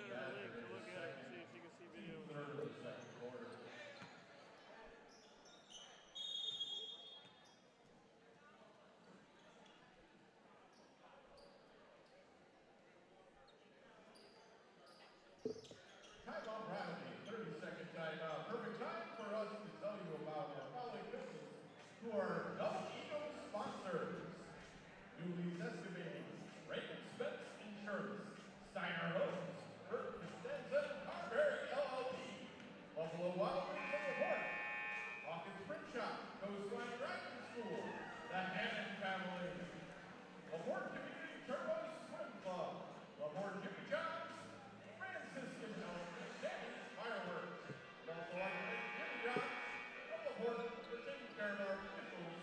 send her a link to look at it and see if she can see video. Third of the second quarter. Timeout Bradley, 30-second timeout. Perfect time for us to tell you about our following business who are Double Eagle sponsors. Newly's Estimating, Raymond Spence Insurance, Steiner Homes, Bert Costanza, Carberry LLP, Buffalo Wild Wings of Laporte, Hawkins Print Shop, Coastline Driving School, the Hannon Family, Laporte Community Turbo Swim Club, Laporte Jimmy John's, Franciscan Health, Danny's Fireworks, and also like to thank Jimmy John's, and Laporte for taking care of our officials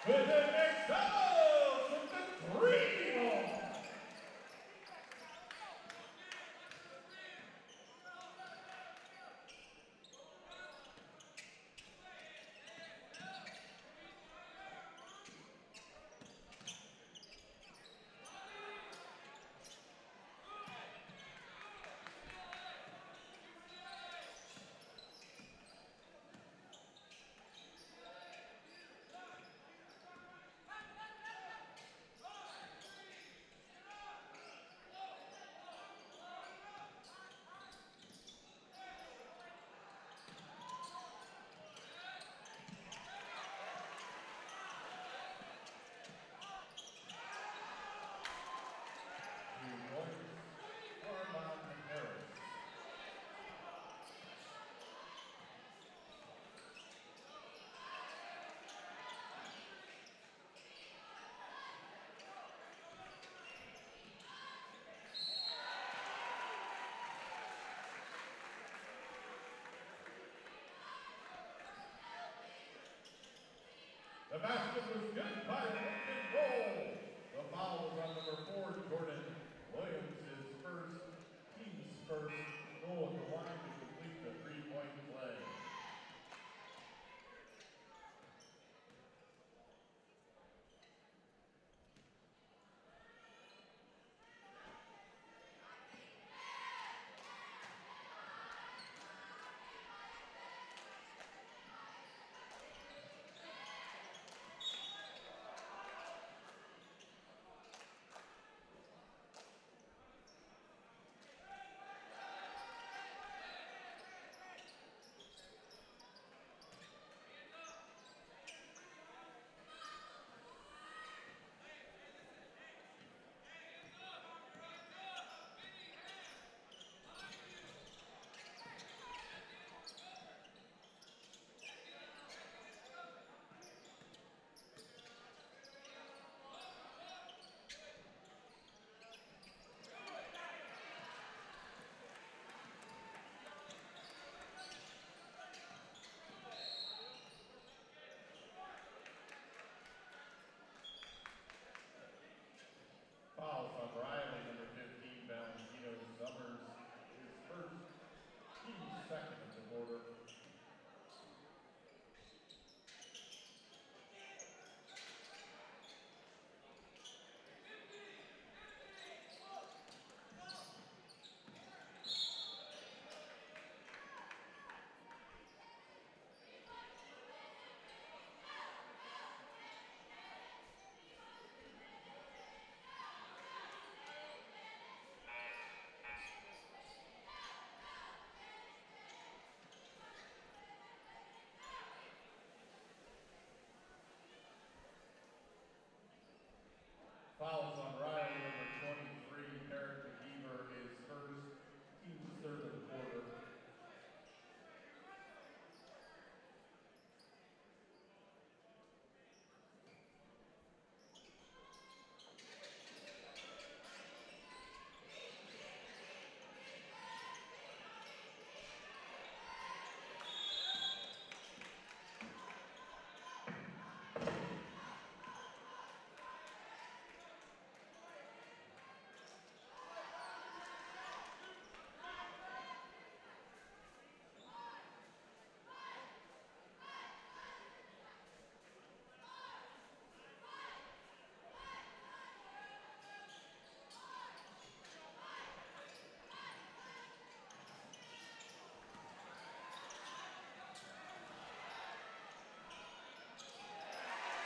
With the next double from the three ball. The basket was good by Lincoln Goal. The foul was on number 4, Jordan Williams, his first, team's first goal at the line to complete the three-point play.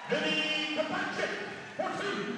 Vinny Kapacic for 2.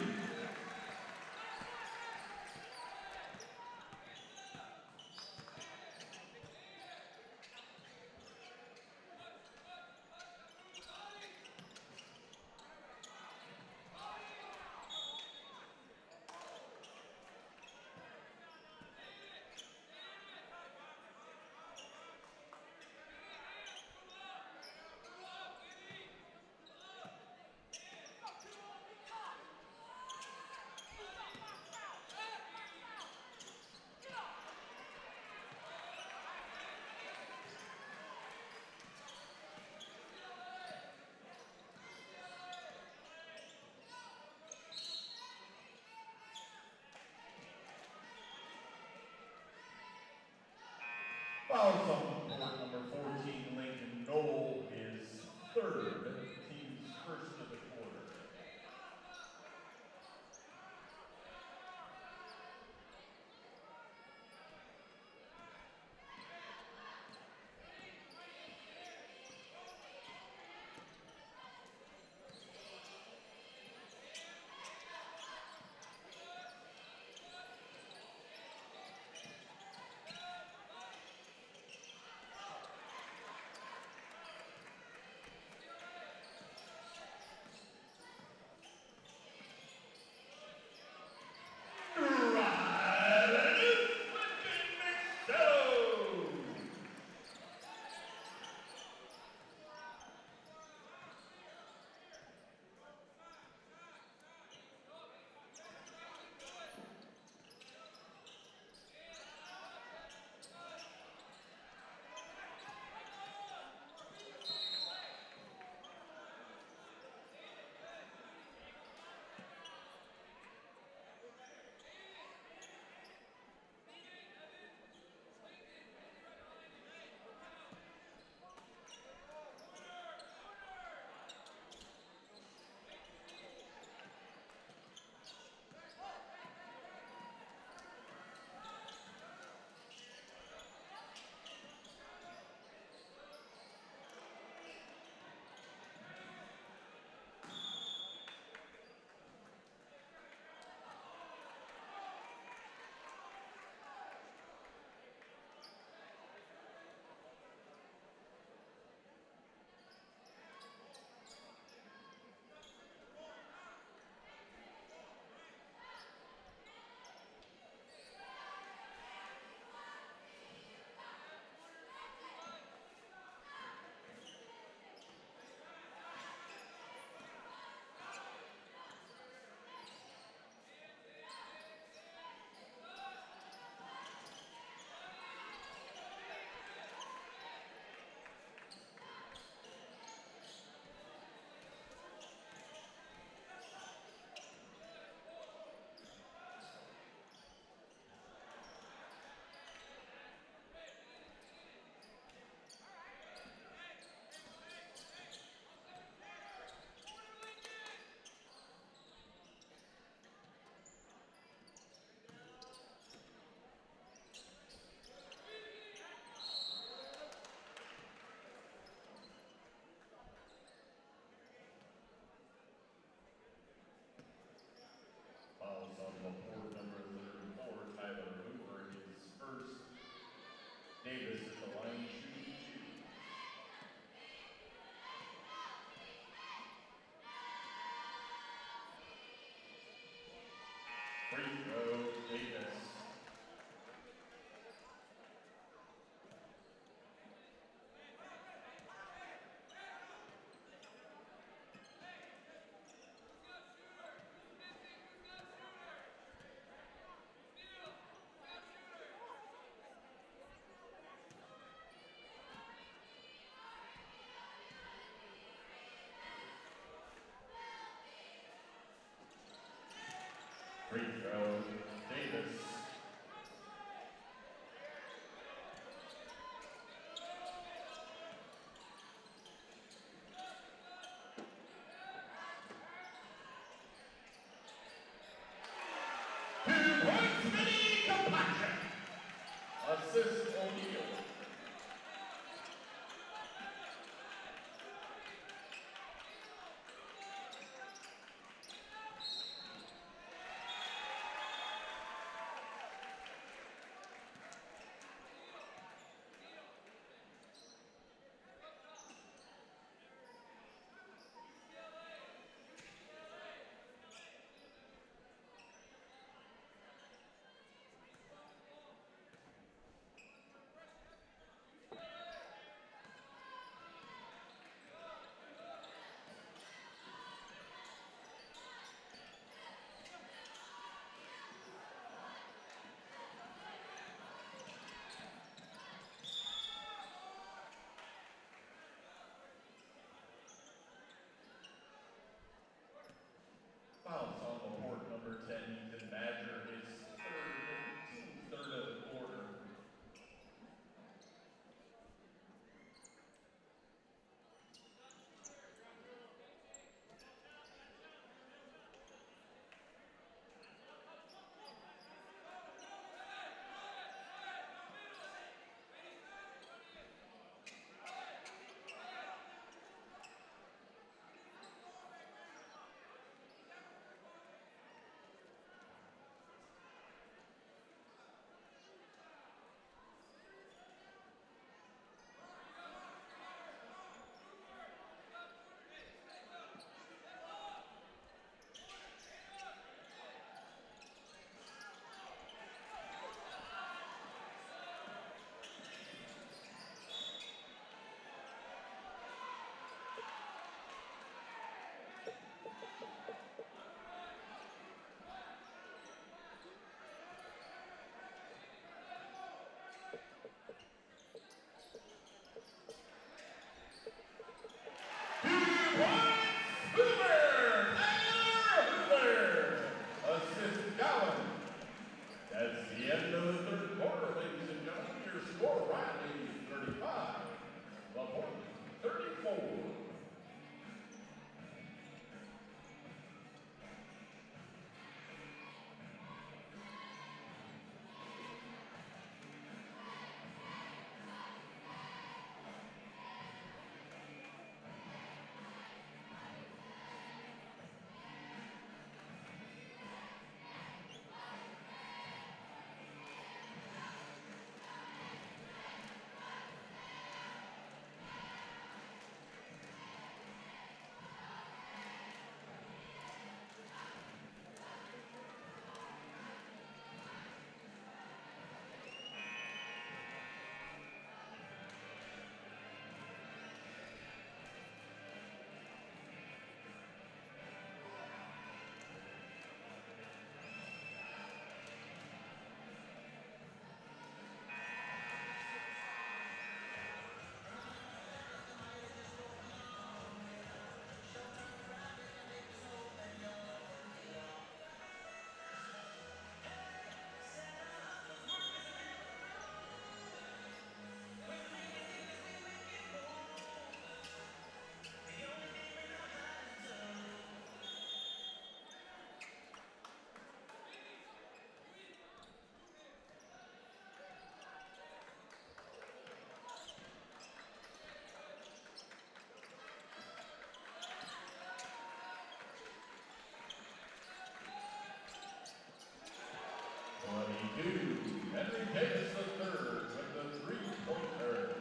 Henry Davis III with the three-pointer.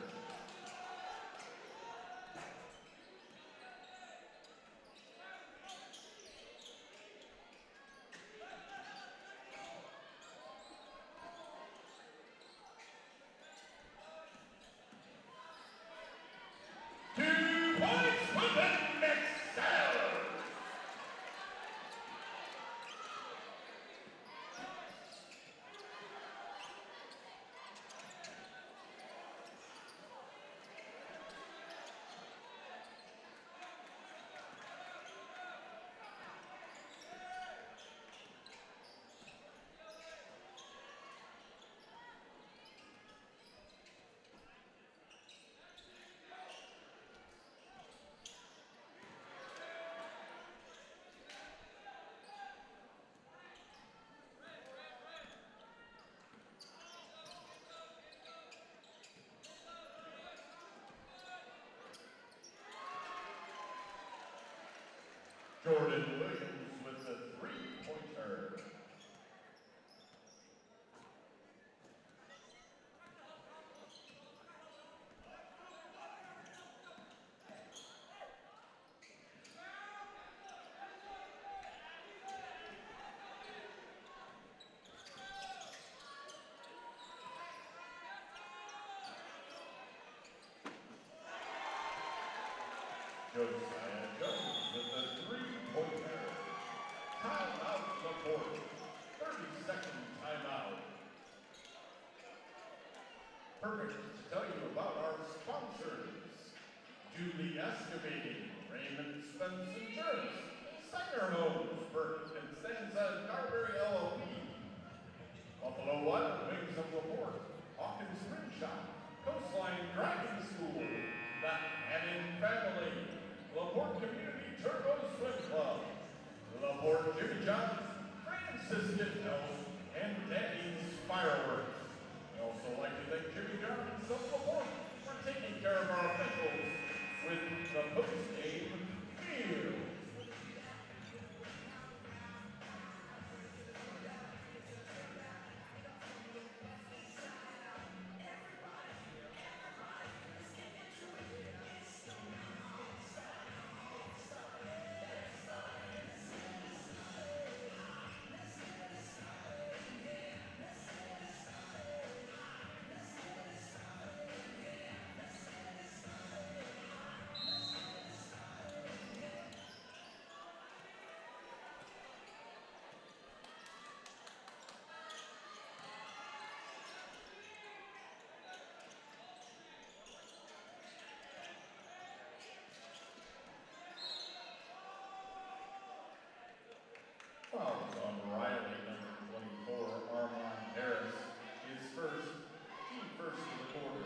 Jordan Williams with the three-pointer. Josiah Jones with the three-pointer. Timeout Laporte. 30-second timeout. Perfect to tell you about our sponsors. Julie Excavating, Raymond Spence Insurance, Steiner Homes, Burke and Stanza Carberry LLP, Buffalo Wild Wings of Laporte, Hawkins Rim Shop, Coastline Driving School, The Hannon Family, Laporte Community Turbo Swim Club, Laporte Jimmy John's, Franciscan Health, and Daddy's Fireworks. We also like to thank Jimmy John's of Laporte for taking care of our officials with the post-game meal. Fouls on Riley, number 24, Armand Harris, is first. He first of the quarter.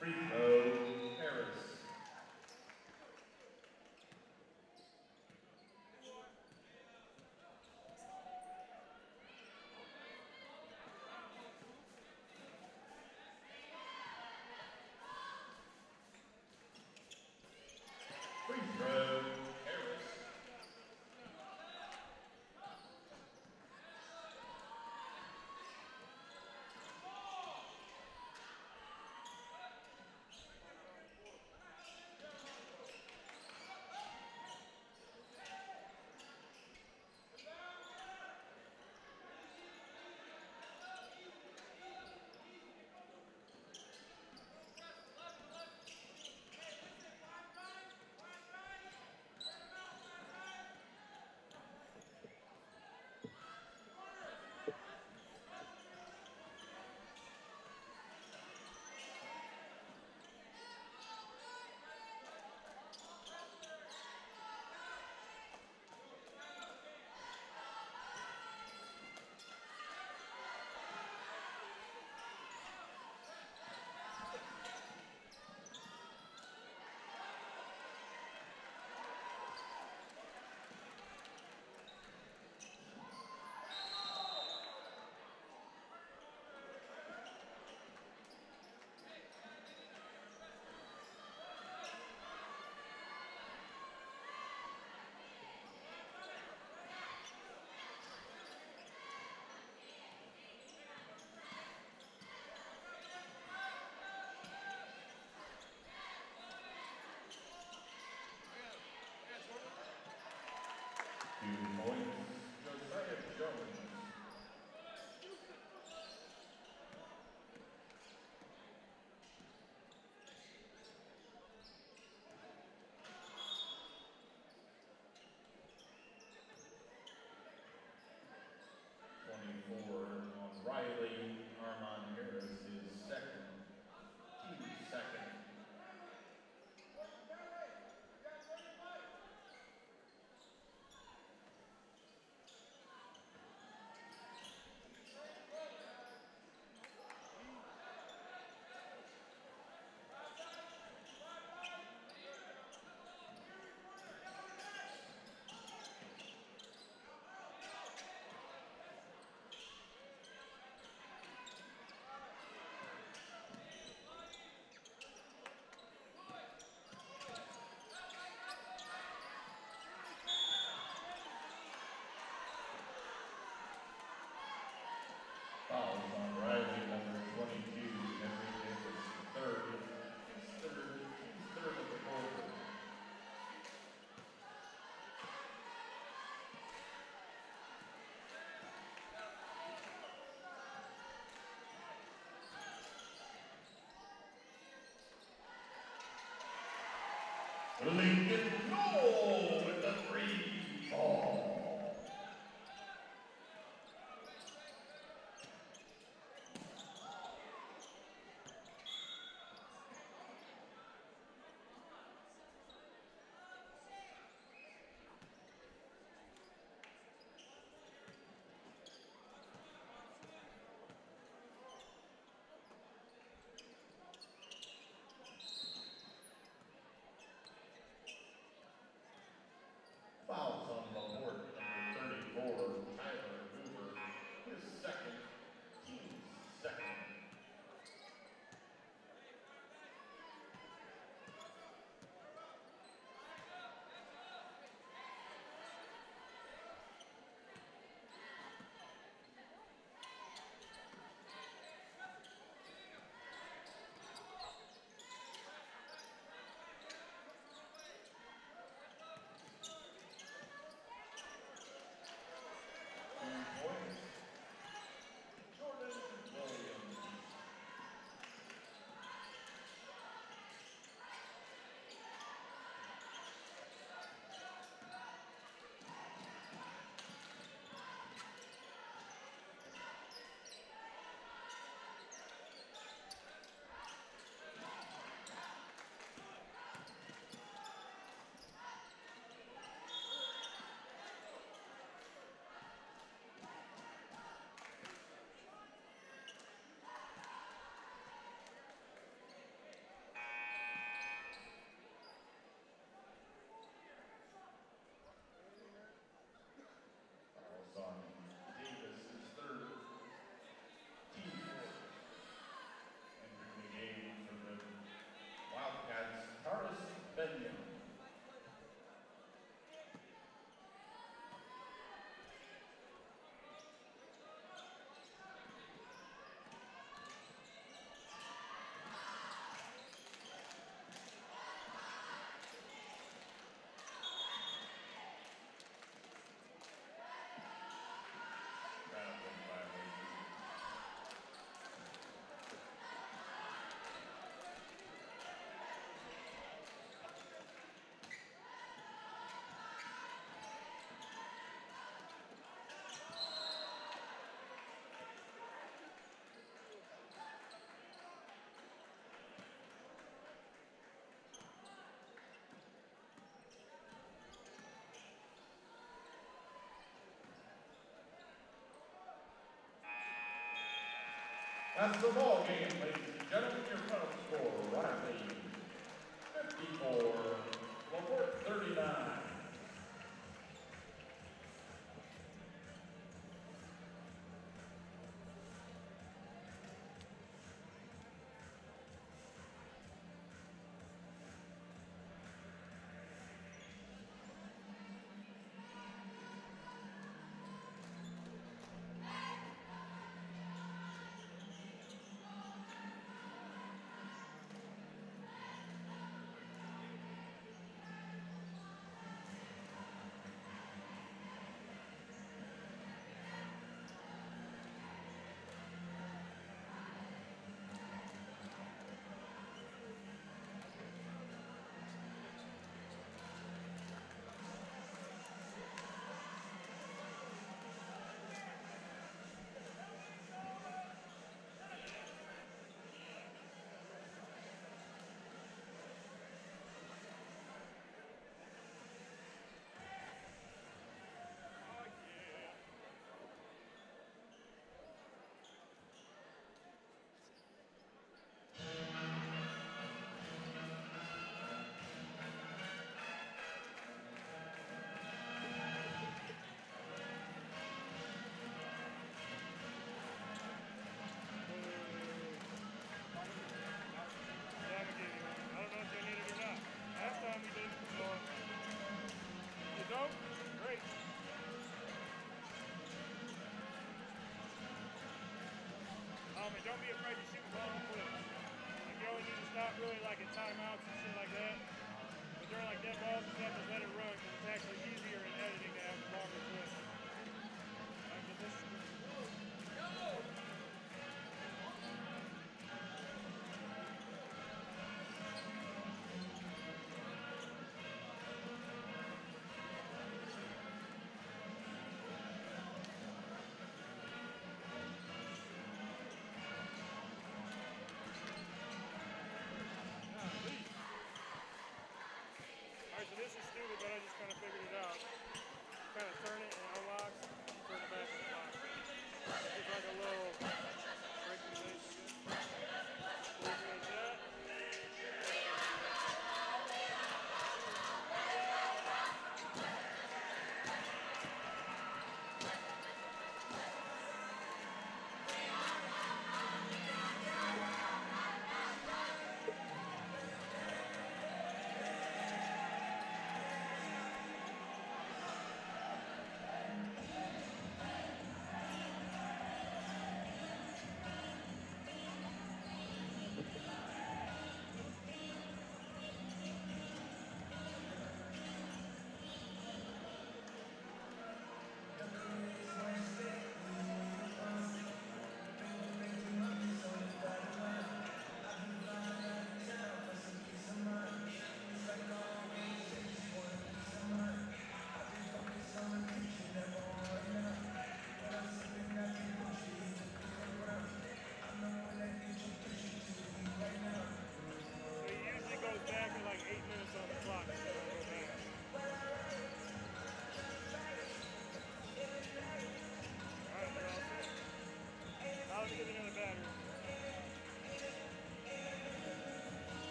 Free throw, Harris. Free throw, Harris. Lincoln Knoll with the free ball. That's the ball game, ladies and gentlemen. Your final score, Riley 54, Laporte 39. Don't be afraid to shoot the ball on clips. Like, you only need to stop really like at timeouts and shit like that. But during like dead balls and stuff, just let it run because it's actually easier in editing to have the longer clips. Like, this Alright, so this is stupid, but I just kind of figured it out. Kind of turn it and it unlocks, turn it back and it locks. It's like a little breaking base, I guess. Like that.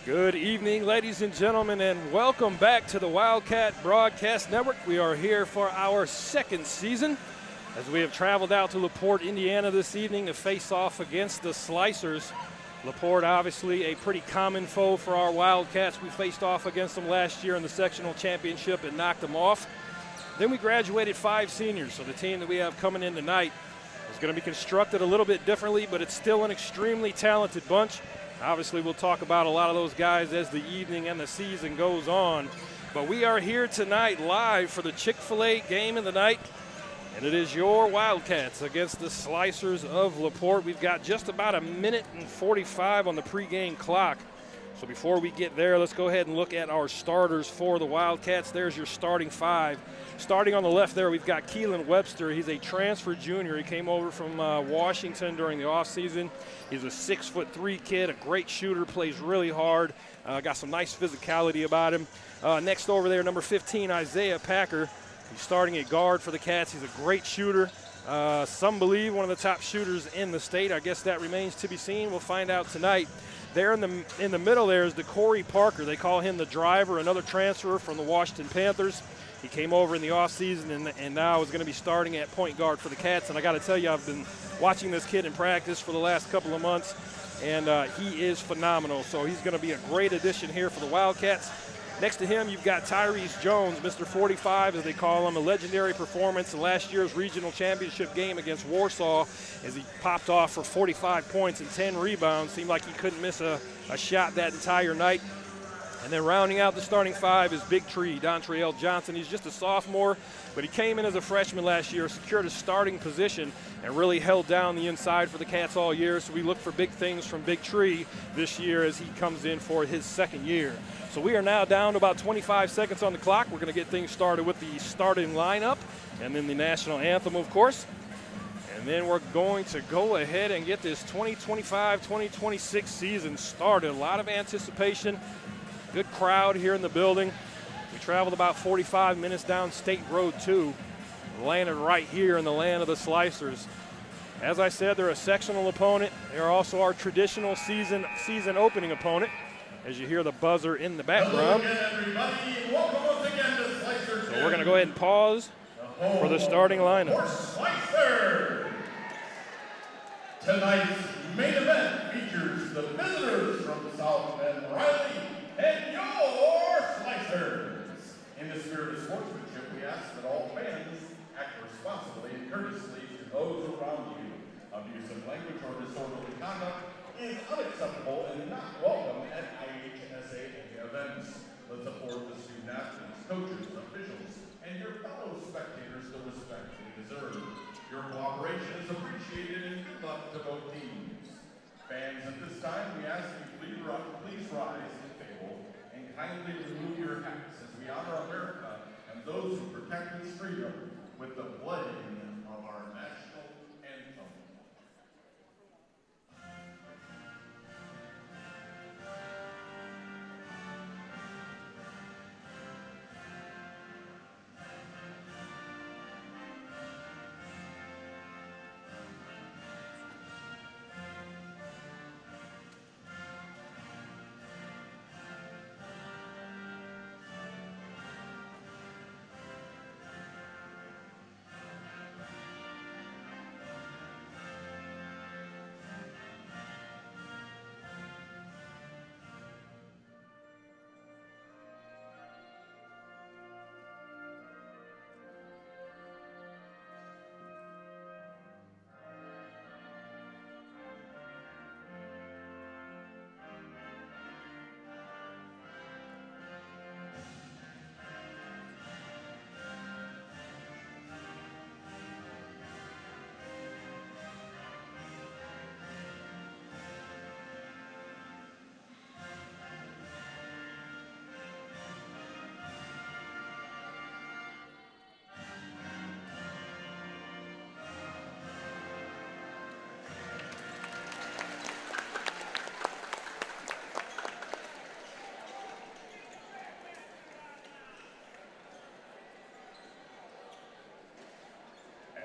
Good evening, ladies and gentlemen, and welcome back to the Wildcat Broadcast Network. We are here for our second season as we have traveled out to Laporte, Indiana this evening to face off against the Slicers. Laporte, obviously a pretty common foe for our Wildcats. We faced off against them last year in the sectional championship and knocked them off. Then we graduated 5 seniors, so the team that we have coming in tonight is going to be constructed a little bit differently, but it's still an extremely talented bunch. Obviously, we'll talk about a lot of those guys as the evening and the season goes on. But we are here tonight live for the Chick-fil-A game of the night, and it is your Wildcats against the Slicers of Laporte. We've got just about a minute and 45 on the pregame clock. So before we get there, let's go ahead and look at our starters for the Wildcats. There's your starting 5. Starting on the left there, we've got Keelan Webster. He's a transfer junior. He came over from Washington during the offseason. He's a 6'3" kid, a great shooter, plays really hard, got some nice physicality about him. Next over there, number 15, Isaiah Packer. He's starting at guard for the Cats. He's a great shooter. Some believe one of the top shooters in the state. I guess that remains to be seen. We'll find out tonight. There in the middle there is DeCorey Parker. They call him the driver, another transfer from the Washington Panthers. He came over in the offseason and now is going to be starting at point guard for the Cats. And I got to tell you, I've been watching this kid in practice for the last couple of months, and he is phenomenal. So he's going to be a great addition here for the Wildcats. Next to him, you've got Tyrese Jones, Mr. 45, as they call him, a legendary performance in last year's regional championship game against Warsaw as he popped off for 45 points and 10 rebounds. Seemed like he couldn't miss a shot that entire night. And then rounding out the starting 5 is Big Tree, Dontrell Johnson. He's just a sophomore, but he came in as a freshman last year, secured a starting position, and really held down the inside for the Cats all year. So we look for big things from Big Tree this year as he comes in for his second year. So we are now down to about 25 seconds on the clock. We're going to get things started with the starting lineup and then the national anthem, of course. And then we're going to go ahead and get this 2025-2026 season started. A lot of anticipation. Good crowd here in the building. We traveled about 45 minutes down State Road 2, landed right here in the land of the Slicers. As I said, they're a sectional opponent. They're also our traditional season opening opponent, as you hear the buzzer in the background. So we're going to go ahead and pause for the starting lineups. Tonight's main event features the visitors from South Bend, Riley, and your Slicers. In the spirit of sportsmanship, we ask that all fans act responsibly and courteously to those around you. Abusive language or disorderly conduct is unacceptable and not welcome at IHSA events. Let's afford the student athletes, coaches, officials, and your fellow spectators the respect they deserve. Your cooperation is appreciated and good luck to both teams. Fans, at this time, we ask you please rise and table and kindly remove your hats as we honor America and those who protect its freedom with the playing of our national anthem.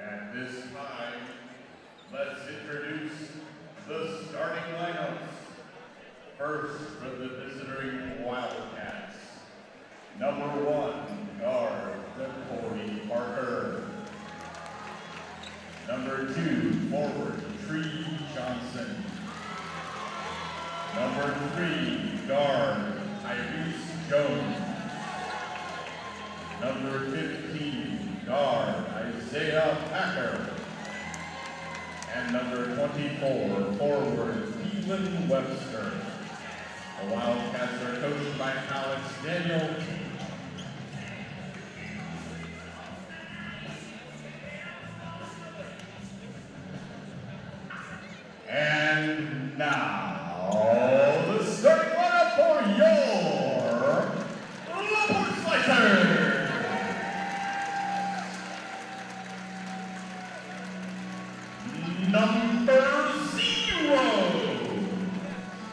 At this time, let's introduce the starting lineups. First, for the visitor Number 1, guard, Corey Parker. Number 2, forward, Tree Johnson. Number 3, guard, Tyrese Jones. Number 15, guard, Isaiah Packer. And number 24, forward, Keelan Webster. The Wildcats are coached by Alex Daniel. And now, the starting lineup for your Laporte Slicers. Number 0,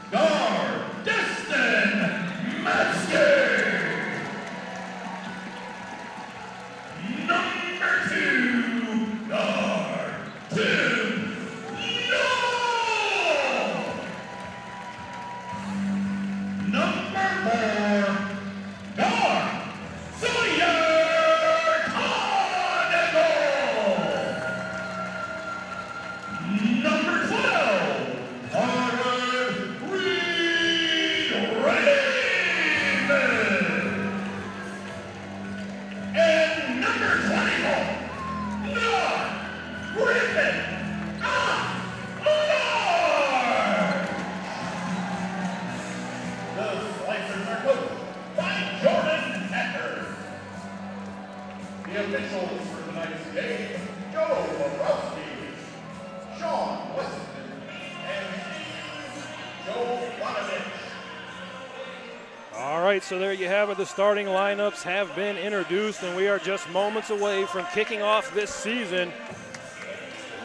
guard, Destin Matsky. Number 2, guard, Tim Noel. Number 4, guard, Sawyer Conegal. Number 12, Harvard Reed Raven. And number 24, North Griffin Lord. The Slicers are coached by Jordan Packer. The officials for tonight's game, Joe Borowski, Sean Weston, and Steve Jovanovich. All right, so there you have it. The starting lineups have been introduced, and we are just moments away from kicking off this season.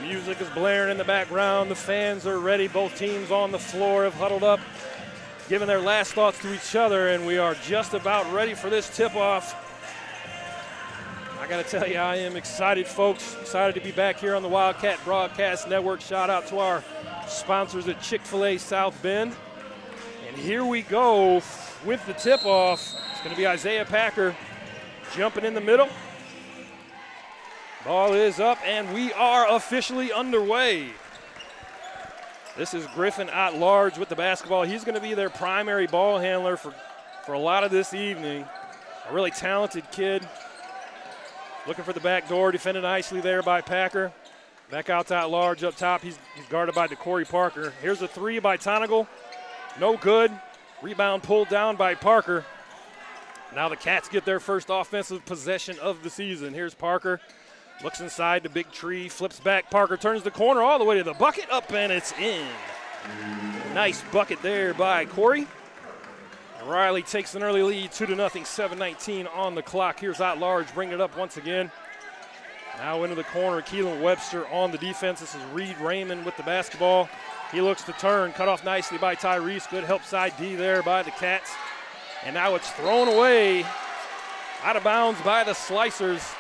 The music is blaring in the background. The fans are ready. Both teams on the floor have huddled up, giving their last thoughts to each other, and we are just about ready for this tip-off. I got to tell you, I am excited, folks. Excited to be back here on the Wildcat Broadcast Network. Shout out to our sponsors at Chick-fil-A South Bend. And here we go with the tip-off. It's going to be Isaiah Packer jumping in the middle. Ball is up, and we are officially underway. This is Griffin at large with the basketball. He's going to be their primary ball handler for a lot of this evening. A really talented kid. Looking for the back door, defended nicely there by Packer. Back out to at large up top. He's guarded by Corey Parker. Here's a three by Tonigal. No good. Rebound pulled down by Parker. Now the Cats get their first offensive possession of the season. Here's Parker. Looks inside the big tree, flips back. Parker turns the corner all the way to the bucket, up and it's in. Nice bucket there by Corey. And Riley takes an early lead, 2-0, 7:19 on the clock. Here's at large, bringing it up once again. Now into the corner, Keelan Webster on the defense. This is Reed Raymond with the basketball. He looks to turn, cut off nicely by Tyrese. Good help side D there by the Cats. And now it's thrown away, out of bounds by the Slicers.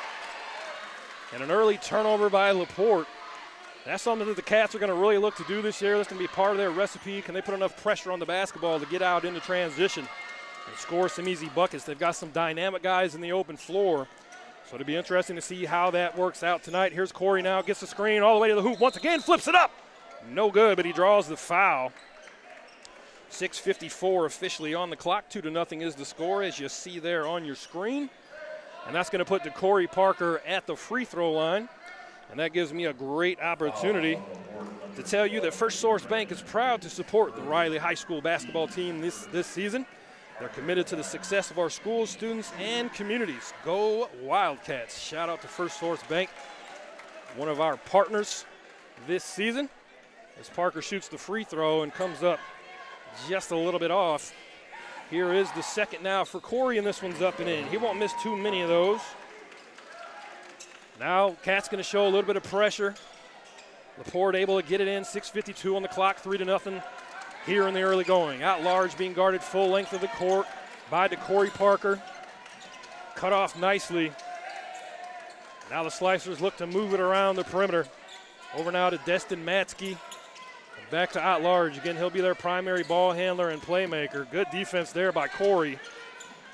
And an early turnover by Laporte. That's something that the Cats are going to really look to do this year. That's going to be part of their recipe. Can they put enough pressure on the basketball to get out into transition and score some easy buckets? They've got some dynamic guys in the open floor. So it'll be interesting to see how that works out tonight. Here's Corey now, gets the screen all the way to the hoop. Once again, flips it up. No good, but he draws the foul. 6:54 officially on the clock. 2-0 is the score, as you see there on your screen. And that's going to put Corey Parker at the free throw line. And that gives me a great opportunity to tell you that First Source Bank is proud to support the Riley High School basketball team this season. They're committed to the success of our schools, students, and communities. Go Wildcats. Shout out to First Source Bank, one of our partners this season. As Parker shoots the free throw and comes up just a little bit off. Here is the second now for Corey, and this one's up and in. He won't miss too many of those. Now Cat's going to show a little bit of pressure. Laporte able to get it in, 6:52 on the clock, 3-0 here in the early going. At large, being guarded full length of the court by Corey Parker. Cut off nicely. Now the Slicers look to move it around the perimeter. Over now to Destin Matsky. Back to at large. Again, he'll be their primary ball handler and playmaker. Good defense there by Corey.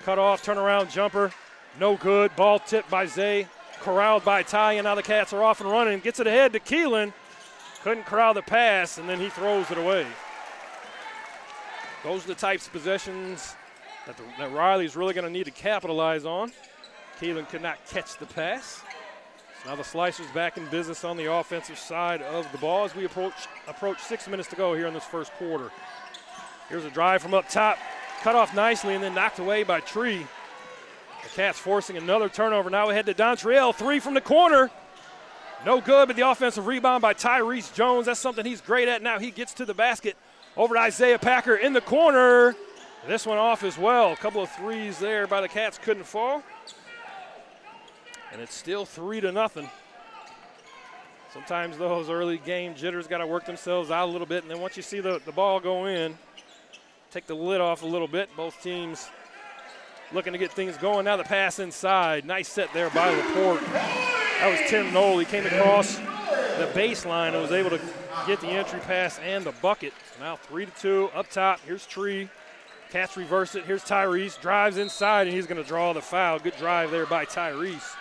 Cut off, turnaround jumper. No good. Ball tipped by Zay. Corralled by Ty, and now the Cats are off and running. Gets it ahead to Keelan. Couldn't corral the pass, and then he throws it away. Those are the types of possessions that Riley's really going to need to capitalize on. Keelan could not catch the pass. So now the Slicers back in business on the offensive side of the ball as we approach 6 minutes to go here in this first quarter. Here's a drive from up top. Cut off nicely and then knocked away by Tree. The Cats forcing another turnover. Now we head to Dontrell. 3 from the corner. No good, but the offensive rebound by Tyrese Jones. That's something he's great at. Now he gets to the basket. Over to Isaiah Packer in the corner. This one off as well. A couple of threes there by the Cats couldn't fall. And it's still 3-0. Sometimes those early game jitters got to work themselves out a little bit. And then once you see the ball go in, take the lid off a little bit. Both teams looking to get things going. Now the pass inside. Nice set there by Laporte. That was Tim Knoll. He came across the baseline and was able to get the entry pass and the bucket. Now 3-2 up top. Here's Tree. Cats reverse it. Here's Tyrese. Drives inside, and he's going to draw the foul. Good drive there by Tyrese.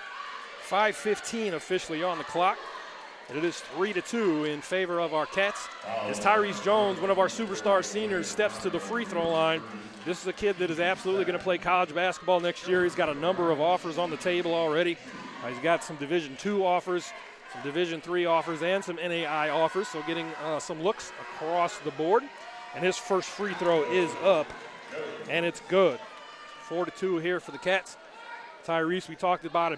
5:15 officially on the clock. And it is 3-2 in favor of our Cats. As Tyrese Jones, one of our superstar seniors, steps to the free throw line. This is a kid that is absolutely going to play college basketball next year. He's got a number of offers on the table already. He's got some Division II offers, some Division III offers, and some NAI offers, so getting some looks across the board. And his first free throw is up, and it's good. 4-2 here for the Cats. Tyrese, we talked about it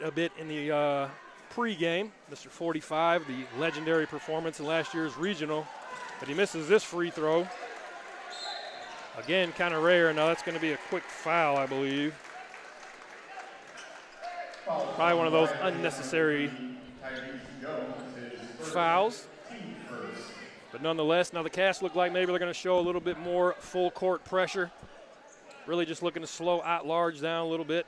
a bit in the pregame. Mr. 45, the legendary performance in last year's regional, but he misses this free throw. Again, kind of rare. Now that's going to be a quick foul, I believe. Probably one of those unnecessary fouls. But nonetheless, now the Cats look like maybe they're going to show a little bit more full court pressure. Really just looking to slow At-Large down a little bit.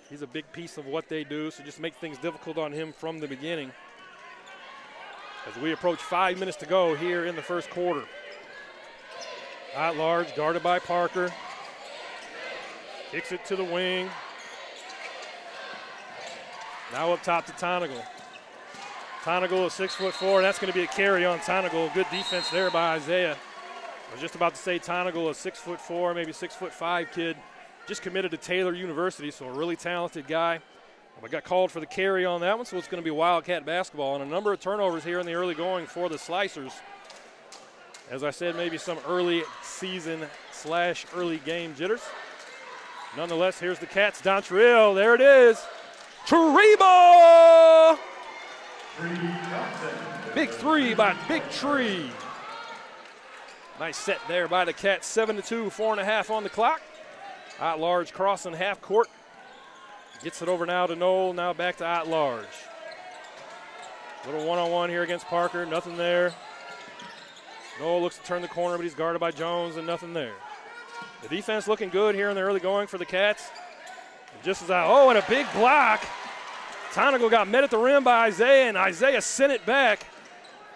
He's a big piece of what they do, so just make things difficult on him from the beginning. As we approach 5 minutes to go here in the first quarter. At-Large, guarded by Parker. Kicks it to the wing. Now up top to Tonigal. Tonigal is 6'4", and that's going to be a carry on Tonigal. Good defense there by Isaiah. I was just about to say Tonigal, a 6'4", maybe 6'5" kid, just committed to Taylor University, so a really talented guy. We got called for the carry on that one, so it's going to be Wildcat basketball. And a number of turnovers here in the early going for the Slicers. As I said, maybe some early season / early game jitters. Nonetheless, here's the Cats. Dontrell, there it is. Tree-ball! Big three by Big Tree. Nice set there by the Cats. 7-2, 4.5 on the clock. At-Large crossing half court. Gets it over now to Knoll, now back to At-Large. Little one-on-one here against Parker, nothing there. Knoll looks to turn the corner, but he's guarded by Jones and nothing there. The defense looking good here in the early going for the Cats. Just as and a big block. Tonigal got met at the rim by Isaiah, and Isaiah sent it back.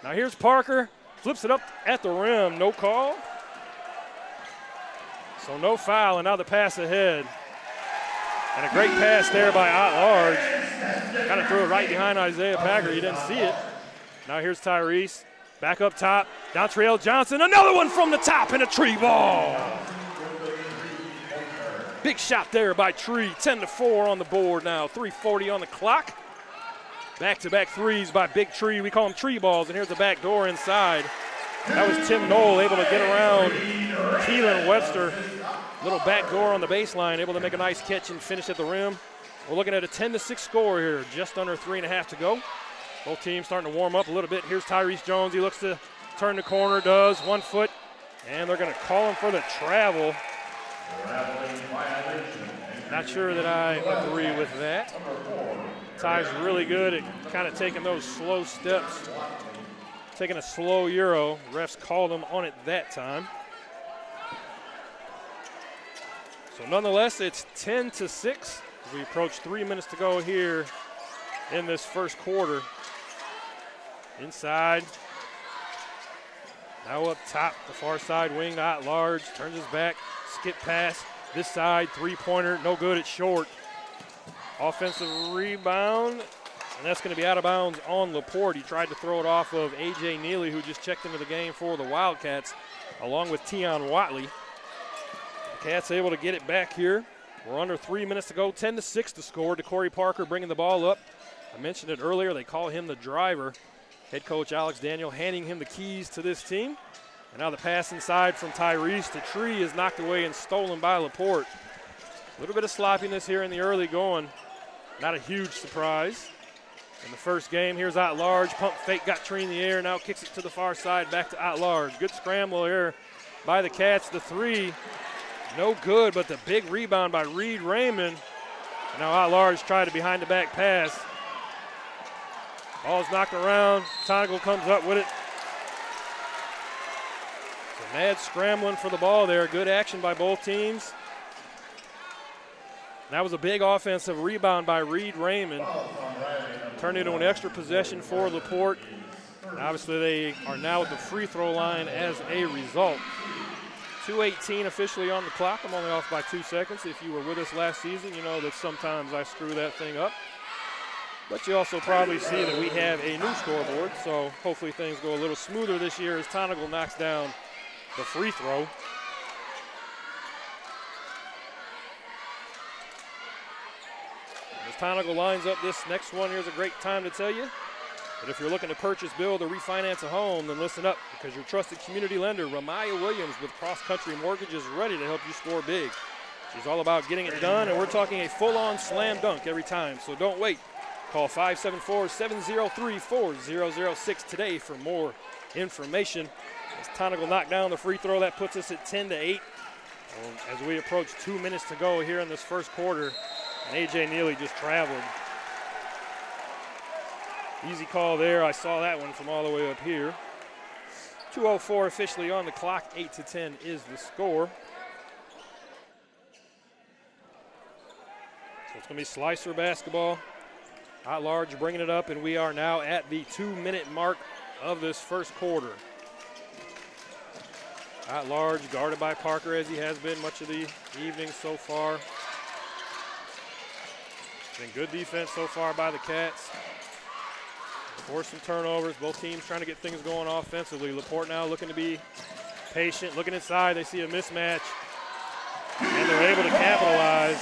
Now here's Parker, flips it up at the rim, no call. So no foul, and now the pass ahead. And a great pass there by At-Large. Kind of threw it right behind Isaiah Packer. You didn't see it. Now here's Tyrese. Back up top. Dontrell Johnson. Another one from the top and a Tree ball. Big shot there by Tree. 10-4 on the board now. 3:40 on the clock. Back-to-back threes by Big Tree. We call them Tree balls. And here's the back door inside. That was Tim Knoll able to get around Keelan Webster. Little back door on the baseline, able to make a nice catch and finish at the rim. We're looking at a 10-6 score here, just under 3.5 to go. Both teams starting to warm up a little bit. Here's Tyrese Jones. He looks to turn the corner, does 1 foot, and they're going to call him for the travel. Not sure that I agree with that. Ty's really good at kind of taking those slow steps, taking a slow Euro. Refs called him on it that time. So nonetheless, it's 10-6. We approach 3 minutes to go here in this first quarter. Inside. Now up top, the far side wing, At-Large. Turns his back, skip pass. This side, three-pointer, no good, it's short. Offensive rebound, and that's going to be out of bounds on Laporte. He tried to throw it off of A.J. Neely, who just checked into the game for the Wildcats, along with Tion Watley. The Cats able to get it back here. We're under 3 minutes to go, 10-6 to score. DeCorey Parker bringing the ball up. I mentioned it earlier, they call him the driver. Head coach Alex Daniel handing him the keys to this team. And now the pass inside from Tyrese to Tree is knocked away and stolen by Laporte. A little bit of sloppiness here in the early going. Not a huge surprise. In the first game, here's At Large. Pump fake, got Tree in the air, now kicks it to the far side, back to At Large. Good scramble here by the Cats. The three, no good, but the big rebound by Reed Raymond. Now At Large tried a behind the back pass. Ball's knocked around. Tonagel comes up with it. So mad scrambling for the ball there. Good action by both teams. That was a big offensive rebound by Reed Raymond. Turned into an extra possession for Laporte. And obviously they are now at the free throw line as a result. 2:18 officially on the clock. I'm only off by 2 seconds. If you were with us last season, you know that sometimes I screw that thing up. But you also probably see that we have a new scoreboard, so hopefully things go a little smoother this year as Tonagel knocks down the free throw. As Tonagel lines up this next one, here's a great time to tell you that if you're looking to purchase, build, or refinance a home, then listen up, because your trusted community lender, Ramaya Williams with Cross Country Mortgage, is ready to help you score big. She's all about getting it done, and we're talking a full-on slam dunk every time, so don't wait. Call 574-703-4006 today for more information. As Tonagel knocked down the free throw, that puts us at 10-8. As we approach 2 minutes to go here in this first quarter, and A.J. Neely just traveled. Easy call there. I saw that one from all the way up here. 2:04 officially on the clock. 8-10 is the score. So it's going to be Slicer basketball. At Large bringing it up, and we are now at the 2-minute mark of this first quarter. At Large guarded by Parker, as he has been much of the evening so far. Been good defense so far by the Cats. Force some turnovers. Both teams trying to get things going offensively. Laporte now looking to be patient. Looking inside, they see a mismatch. And they're able to capitalize.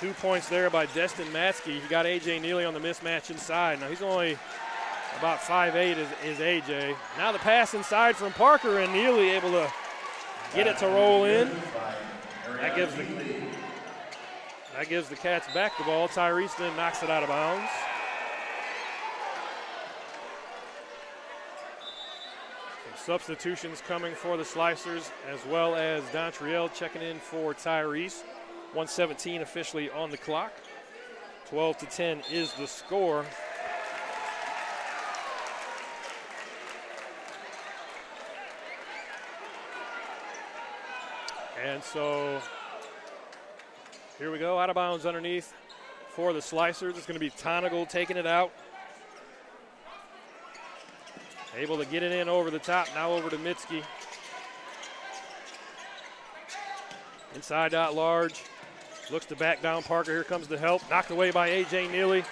2 points there by Destin Matzke. He got A.J. Neely on the mismatch inside. Now he's only about 5'8" is A.J. Now the pass inside from Parker, and Neely able to get it to roll in. That gives the Cats back the ball. Tyrese then knocks it out of bounds. Some substitutions coming for the Slicers, as well as Dontriell checking in for Tyrese. 1:17 officially on the clock. 12-10 is the score. And so here we go, out of bounds underneath for the Slicers. It's going to be Tonagel taking it out. Able to get it in over the top, now over to Mitski. Inside At Large. Looks to back down Parker. Here comes the help. Knocked away by A.J. Neely.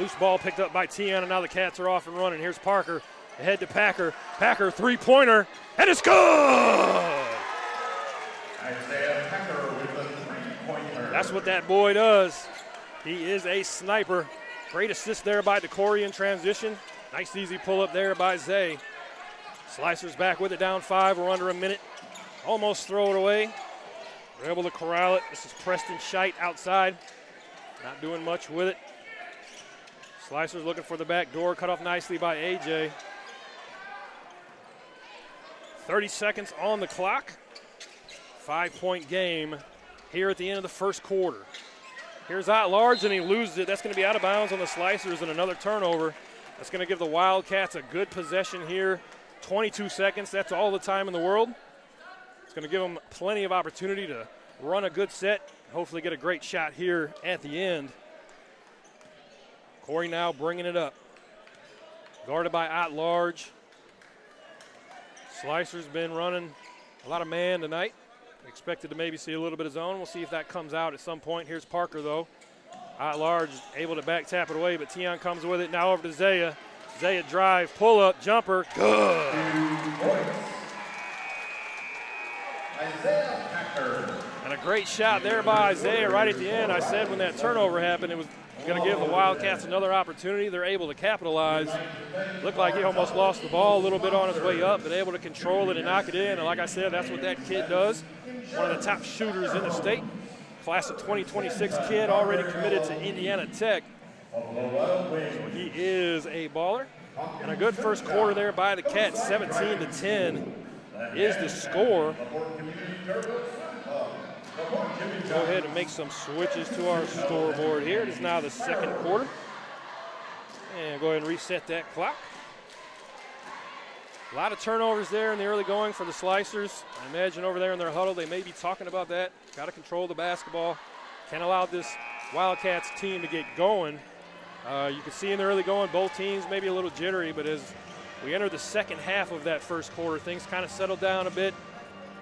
Loose ball picked up by Tion, and now the Cats are off and running. Here's Parker. Ahead to Packer. Packer, three-pointer, and it's good! Isaiah Packer with the three-pointer. That's what that boy does. He is a sniper. Great assist there by DeCorey in transition. Nice easy pull-up there by Zay. Slicers back with it, down 5. We're under a minute. Almost throw it away. We're able to corral it. This is Preston Scheidt outside. Not doing much with it. Slicers looking for the back door. Cut off nicely by A.J. 30 seconds on the clock. 5-point game here at the end of the first quarter. Here's At Large, and he loses it. That's going to be out of bounds on the Slicers, and another turnover. That's going to give the Wildcats a good possession here. 22 seconds. That's all the time in the world. It's going to give them plenty of opportunity to run a good set, hopefully get a great shot here at the end. Corey now bringing it up. Guarded by At Large. Slicer's been running A lot of man tonight. Expected to maybe see a little bit of zone. We'll see if that comes out at some point. Here's Parker, though. At large, able to back tap it away, but Tion comes with it. Now over to Zaya. Zaya drive, pull up, jumper. Good. Isaiah Packer. And a great shot there by Isaiah right at the end. I said when that turnover happened, it was going to give the Wildcats another opportunity. They're able to capitalize. Looked like he almost lost the ball a little bit on his way up, but able to control it and knock it in. And like I said, that's what that kid does. One of the top shooters in the state. Class of 2026 kid, already committed to Indiana Tech. So he is a baller. And a good first quarter there by the Cats. 17-10 is the score. Go ahead and make some switches to our scoreboard here. It is now the second quarter. And go ahead and reset that clock. A lot of turnovers there in the early going for the Slicers. I imagine over there in their huddle they may be talking about that. Got to control the basketball. Can't allow this Wildcats team to get going. You can see in the early going both teams maybe a little jittery, but as we enter the second half of that first quarter, things kind of settled down a bit.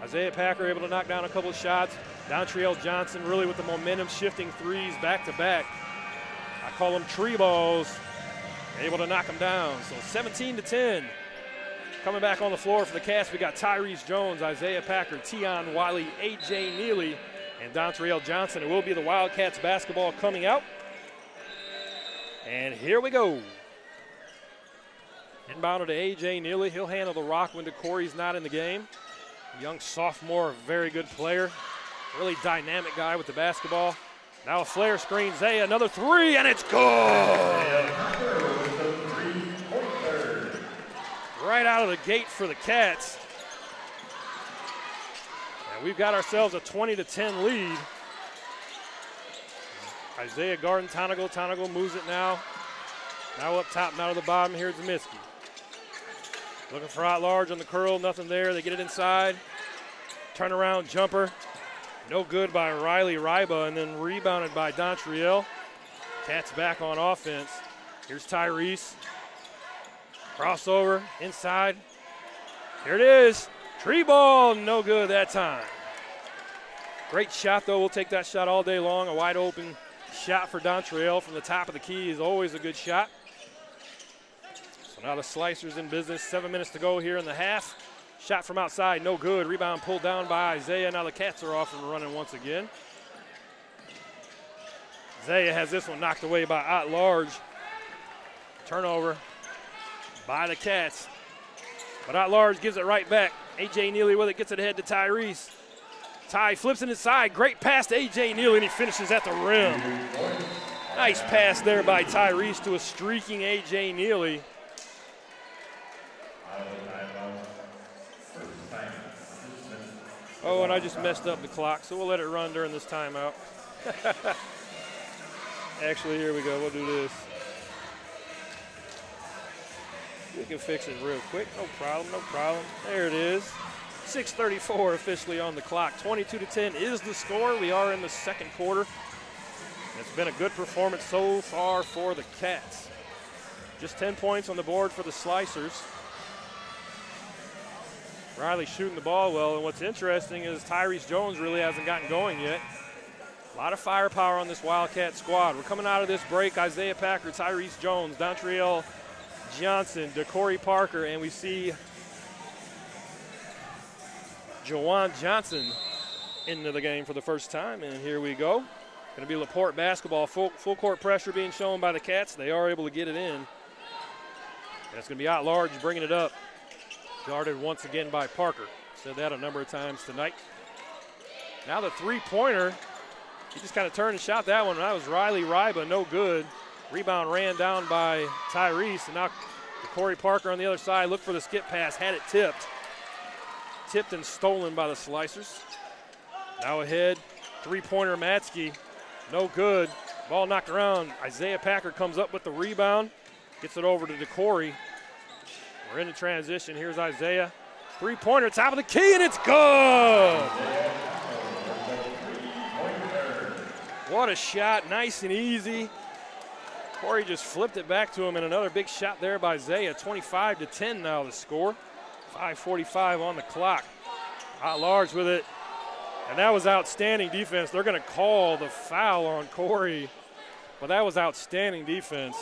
Isaiah Packer able to knock down a couple of shots. Dontrell Johnson really with the momentum shifting threes back to back. I call them tree balls. Able to knock them down. So 17-10. Coming back on the floor for the Cats, we got Tyrese Jones, Isaiah Packer, Tion Wiley, A.J. Neely, and Dontrell Johnson. It will be the Wildcats basketball coming out. And here we go. Inbounded to A.J. Neely. He'll handle the rock when DeCorey's not in the game. Young sophomore, very good player. Really dynamic guy with the basketball. Now a flare screen. Zaya, another three, and it's good. Right out of the gate for the Cats. And we've got ourselves a 20-10 lead. Isaiah guarding Tonagle. Tonagle moves it now. Now up top, now to the bottom. Here's Zemisky. Looking for out large on the curl. Nothing there. They get it inside. Turnaround jumper. No good by Riley Ryba, and then rebounded by Dontrell. Cats back on offense. Here's Tyrese. Crossover, inside. Here it is. Tree ball, no good that time. Great shot, though. We'll take that shot all day long. A wide open shot for Dontrell from the top of the key is always a good shot. So now the Slicers in business. 7 minutes to go here in the half. Shot from outside, no good. Rebound pulled down by Isaiah. Now the Cats are off and running once again. Isaiah has this one knocked away by At Large. Turnover by the Cats. But At Large gives it right back. A.J. Neely with it, gets it ahead to Tyrese. Ty flips it inside. Great pass to A.J. Neely, and he finishes at the rim. Nice pass there by Tyrese to a streaking A.J. Neely. Oh, and I just messed up the clock, so we'll let it run during this timeout. Actually, here we go. We'll do this. We can fix it real quick. No problem, no problem. There it is. 6:34 officially on the clock. 22-10 is the score. We are in the second quarter. It's been a good performance so far for the Cats. Just 10 points on the board for the Slicers. Riley shooting the ball well, and what's interesting is Tyrese Jones really hasn't gotten going yet. A lot of firepower on this Wildcat squad. We're coming out of this break. Isaiah Packer, Tyrese Jones, Dontrell Johnson, DeCorey Parker, and we see Jawan Johnson into the game for the first time, and here we go. Going to be Laporte basketball. Full court pressure being shown by the Cats. They are able to get it in. And it's going to be At Large bringing it up. Guarded once again by Parker. Said that a number of times tonight. Now the three-pointer. He just kind of turned and shot that one. That was Riley Ryba, no good. Rebound ran down by Tyrese. And now Corey Parker on the other side. Looked for the skip pass, had it tipped. Tipped and stolen by the Slicers. Now ahead, three-pointer Matsky. No good. Ball knocked around. Isaiah Packer comes up with the rebound. Gets it over to DeCorey. We're in the transition. Here's Isaiah. Three-pointer, top of the key, and it's good. What a shot, nice and easy. Corey just flipped it back to him, and another big shot there by Isaiah. 25-10 now the score. 5:45 on the clock. Out large with it. And that was outstanding defense. They're going to call the foul on Corey. But that was outstanding defense.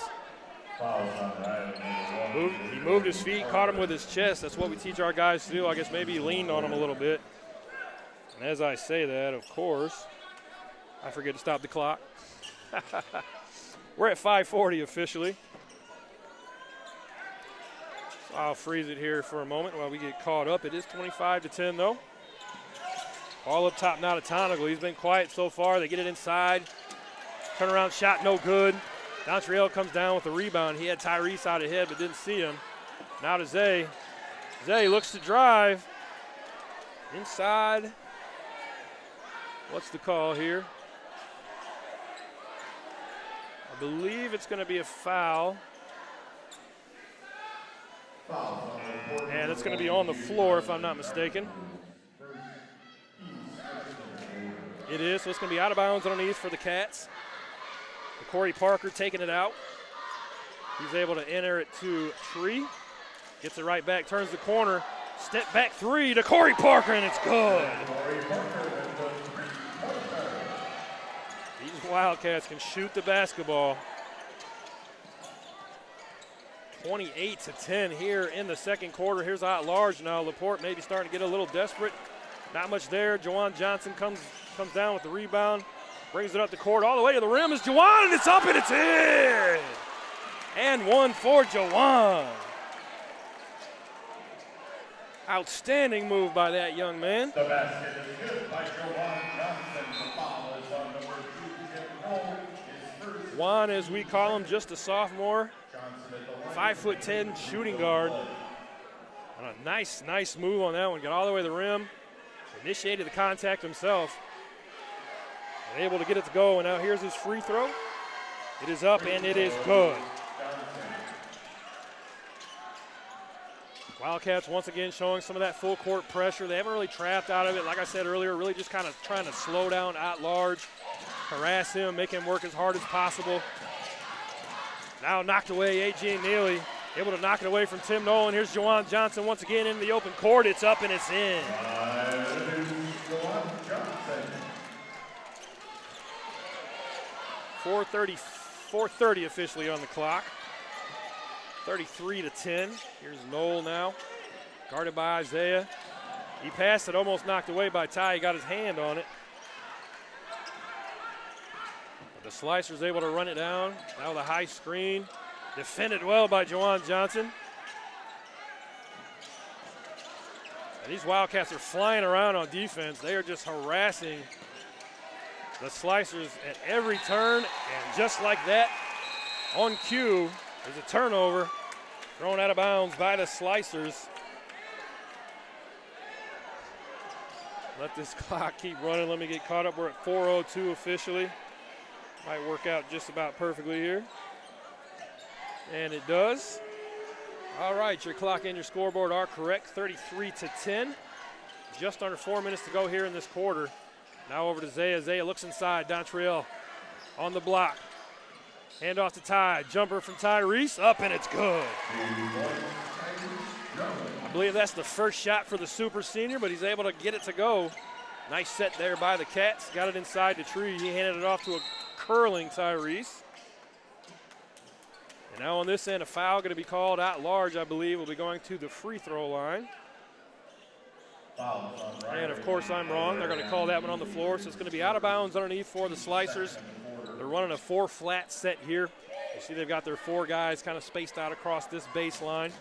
He moved his feet, caught him with his chest. That's what we teach our guys to do. I guess maybe he leaned on him a little bit. And as I say that, of course, I forget to stop the clock. We're at 5:40 officially. So I'll freeze it here for a moment while we get caught up. It is 25-10 though. Ball up top now to Tonigal. He's been quiet so far. They get it inside. Turnaround shot, no good. Dontriel comes down with the rebound. He had Tyrese out ahead but didn't see him. Now to Zay. Zay looks to drive. Inside. What's the call here? I believe it's going to be a foul. And it's going to be on the floor if I'm not mistaken. It is, so it's going to be out of bounds underneath for the Cats. Corey Parker taking it out. He's able to enter it to Tree. Gets it right back, turns the corner. Step back three to Corey Parker, and it's good. These Wildcats can shoot the basketball. 28-10 here in the second quarter. Here's out large now. Laporte maybe starting to get a little desperate. Not much there. Jawan Johnson comes down with the rebound. Brings it up the court all the way to the rim. Is Jawan, and it's up and it's in. And one for Jawan. Outstanding move by that young man. The basket is good by Jawan Johnson. The foul is on number 2, Tim Noel. His first. Juan, as we call him, just a sophomore. 5'10" shooting guard. And a nice move on that one. Got all the way to the rim. Initiated the contact himself. And able to get it to go. And now here's his free throw. It is up and it is good. Wildcats once again showing some of that full court pressure. They haven't really trapped out of it. Like I said earlier, really just kind of trying to slow down at large, harass him, make him work as hard as possible. Now knocked away, A.J. Neely, able to knock it away from Tim Nolan. Here's Jawan Johnson once again in the open court. It's up and it's in. 4:30 officially on the clock. 33-10. Here's Noel now, guarded by Isaiah. He passed it, almost knocked away by Ty. He got his hand on it. But the Slicer's able to run it down. Now with a high screen. Defended well by Jawan Johnson. And these Wildcats are flying around on defense. They are just harassing the Slicers at every turn. And just like that, on cue, there's a turnover. Thrown out of bounds by the Slicers. Let this clock keep running. Let me get caught up. We're at 4:02 officially. Might work out just about perfectly here. And it does. All right, your clock and your scoreboard are correct. 33-10. Just under 4 minutes to go here in this quarter. Now over to Zaya. Zaya looks inside. Dontriel on the block. Hand off to Ty. Jumper from Tyrese. Up and it's good. I believe that's the first shot for the super senior, but he's able to get it to go. Nice set there by the Cats. Got it inside the tree. He handed it off to a curling Tyrese. And now on this end, a foul going to be called out large, I believe. Will be going to the free throw line. And of course I'm wrong. They're going to call that one on the floor, so it's going to be out of bounds underneath for the Slicers. They're running a 4-flat set here. You see they've got their 4 guys kind of spaced out across this baseline.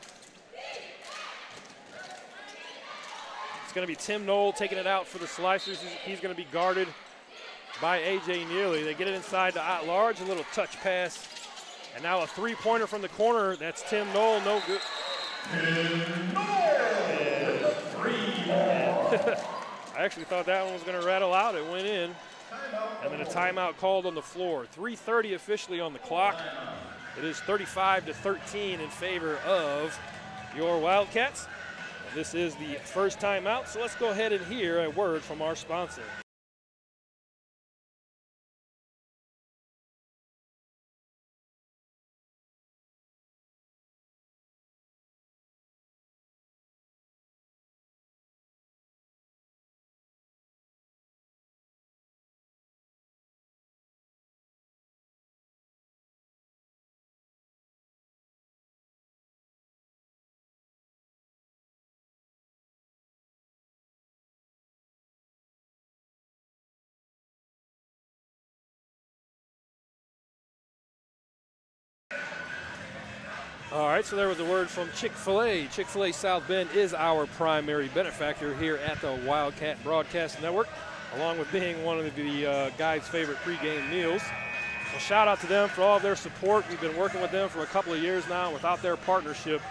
It's going to be Tim Noel taking it out for the Slicers. He's going to be guarded by A.J. Neely. They get it inside to at large, a little touch pass. And now a three-pointer from the corner. That's Tim Noel, no good. I actually thought that one was going to rattle out. It went in. And then a timeout called on the floor. 3:30 officially on the clock. It is 35-13 in favor of your Wildcats. And this is the first timeout, so let's go ahead and hear a word from our sponsor. All right, so there was a word from Chick-fil-A. Chick-fil-A South Bend is our primary benefactor here at the Wildcat Broadcast Network, along with being one of the guys' favorite pregame meals. So shout out to them for all of their support. We've been working with them for a couple of years now, and without their partnership,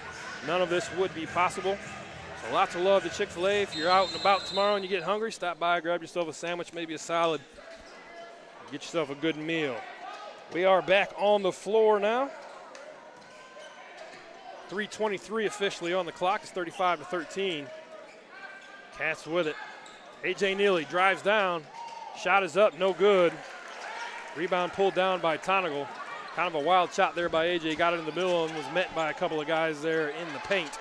none of this would be possible. So lots of love to Chick-fil-A. If you're out and about tomorrow and you get hungry, stop by, grab yourself a sandwich, maybe a salad, get yourself a good meal. We are back on the floor now. 3:23 officially on the clock. It's 35-13. Cats with it. A.J. Neely drives down. Shot is up, no good. Rebound pulled down by Tonigal. Kind of a wild shot there by A.J. Got it in the middle and was met by a couple of guys there in the paint.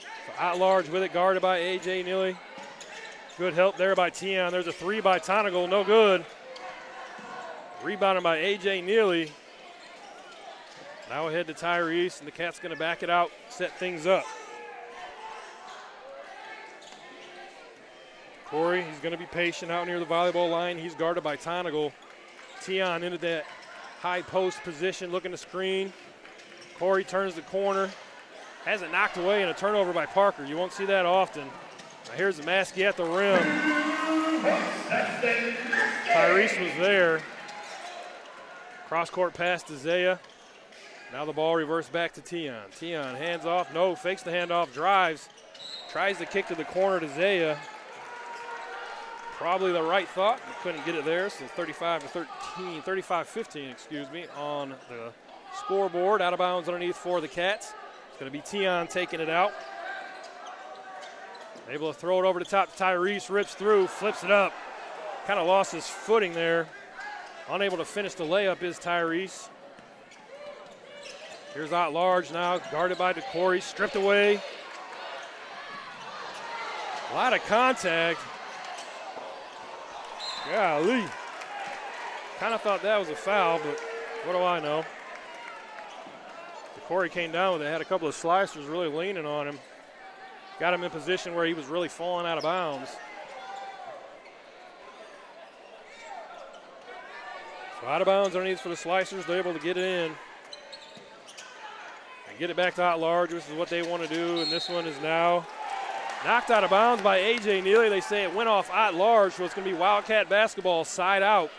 So at large with it, guarded by A.J. Neely. Good help there by Tion. There's a three by Tonigal, no good. Rebounded by A.J. Neely. Now ahead to Tyrese, and the Cats going to back it out, set things up. Corey, he's going to be patient out near the volleyball line. He's guarded by Tonigal. Tion into that high post position, looking to screen. Corey turns the corner. Has it knocked away, and a turnover by Parker. You won't see that often. Now here's Maskey at the rim. Tyrese was there. Cross-court pass to Zaya. Now the ball reversed back to Tion. Tion hands off, no, fakes the handoff, drives, tries to kick to the corner to Zaya. Probably the right thought, but couldn't get it there, so 35-15, excuse me, on the scoreboard. Out of bounds underneath for the Cats. It's going to be Tion taking it out. Able to throw it over the top. Tyrese rips through, flips it up. Kind of lost his footing there. Unable to finish the layup is Tyrese. Here's out large now, guarded by DeCorey, stripped away. A lot of contact. Golly. Kind of thought that was a foul, but what do I know? DeCorey came down with it, had a couple of slicers really leaning on him. Got him in position where he was really falling out of bounds. So out of bounds underneath for the slicers. They're able to get it in. Get it back to out large, which is what they want to do, and this one is now knocked out of bounds by A.J. Neely. They say it went off at large, so it's going to be Wildcat basketball side out.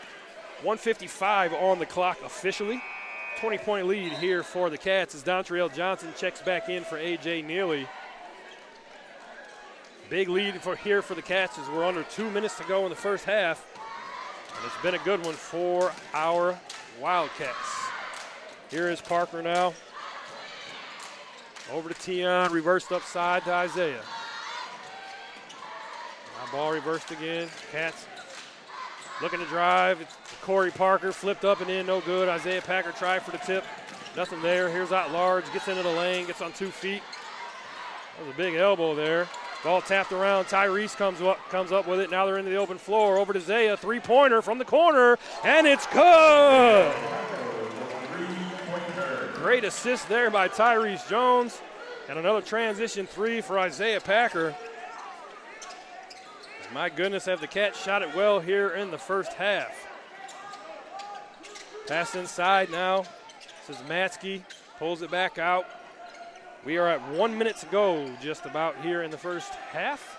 1:55 on the clock officially. 20-point lead here for the Cats as Dontrell Johnson checks back in for A.J. Neely. Big lead for the Cats as we're under 2 minutes to go in the first half, and it's been a good one for our Wildcats. Here is Parker now. Over to Tion, reversed upside to Isaiah. Now ball reversed again. Cats looking to drive. It's Corey Parker, flipped up and in, no good. Isaiah Packer tried for the tip. Nothing there. Here's out large, gets into the lane, gets on 2 feet. That was a big elbow there. Ball tapped around. Tyrese comes up with it. Now they're into the open floor. Over to Zaya, three-pointer from the corner, and it's good. Great assist there by Tyrese Jones, and another transition three for Isaiah Packer. And my goodness, have the Cats shot it well here in the first half. Pass inside now. This is Matsky, pulls it back out. We are at 1 minute to go just about here in the first half.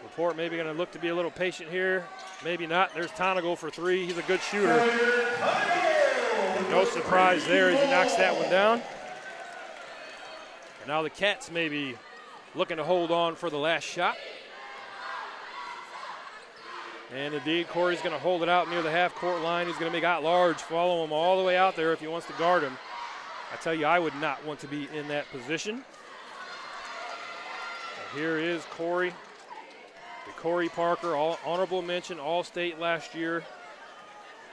Laporte maybe going to look to be a little patient here. Maybe not. There's Tonigal for three. He's a good shooter. No surprise there as he knocks that one down. And now the Cats maybe looking to hold on for the last shot. And indeed, Corey's going to hold it out near the half-court line. He's going to make out large, follow him all the way out there if he wants to guard him. I tell you, I would not want to be in that position. So here is Corey. Corey Parker, honorable mention, All-State last year.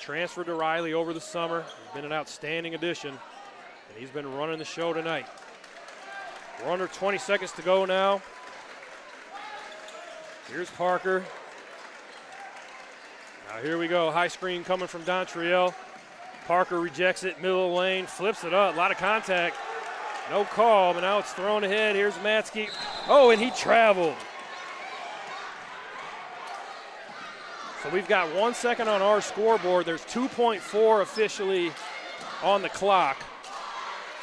Transferred to Riley over the summer. He's been an outstanding addition, and he's been running the show tonight. We're under 20 seconds to go now. Here's Parker. Now here we go. High screen coming from Dontrell. Parker rejects it, middle of the lane, flips it up. A lot of contact. No call, but now it's thrown ahead. Here's Matsky. Oh, and he traveled. So we've got 1 second on our scoreboard. There's 2.4 officially on the clock.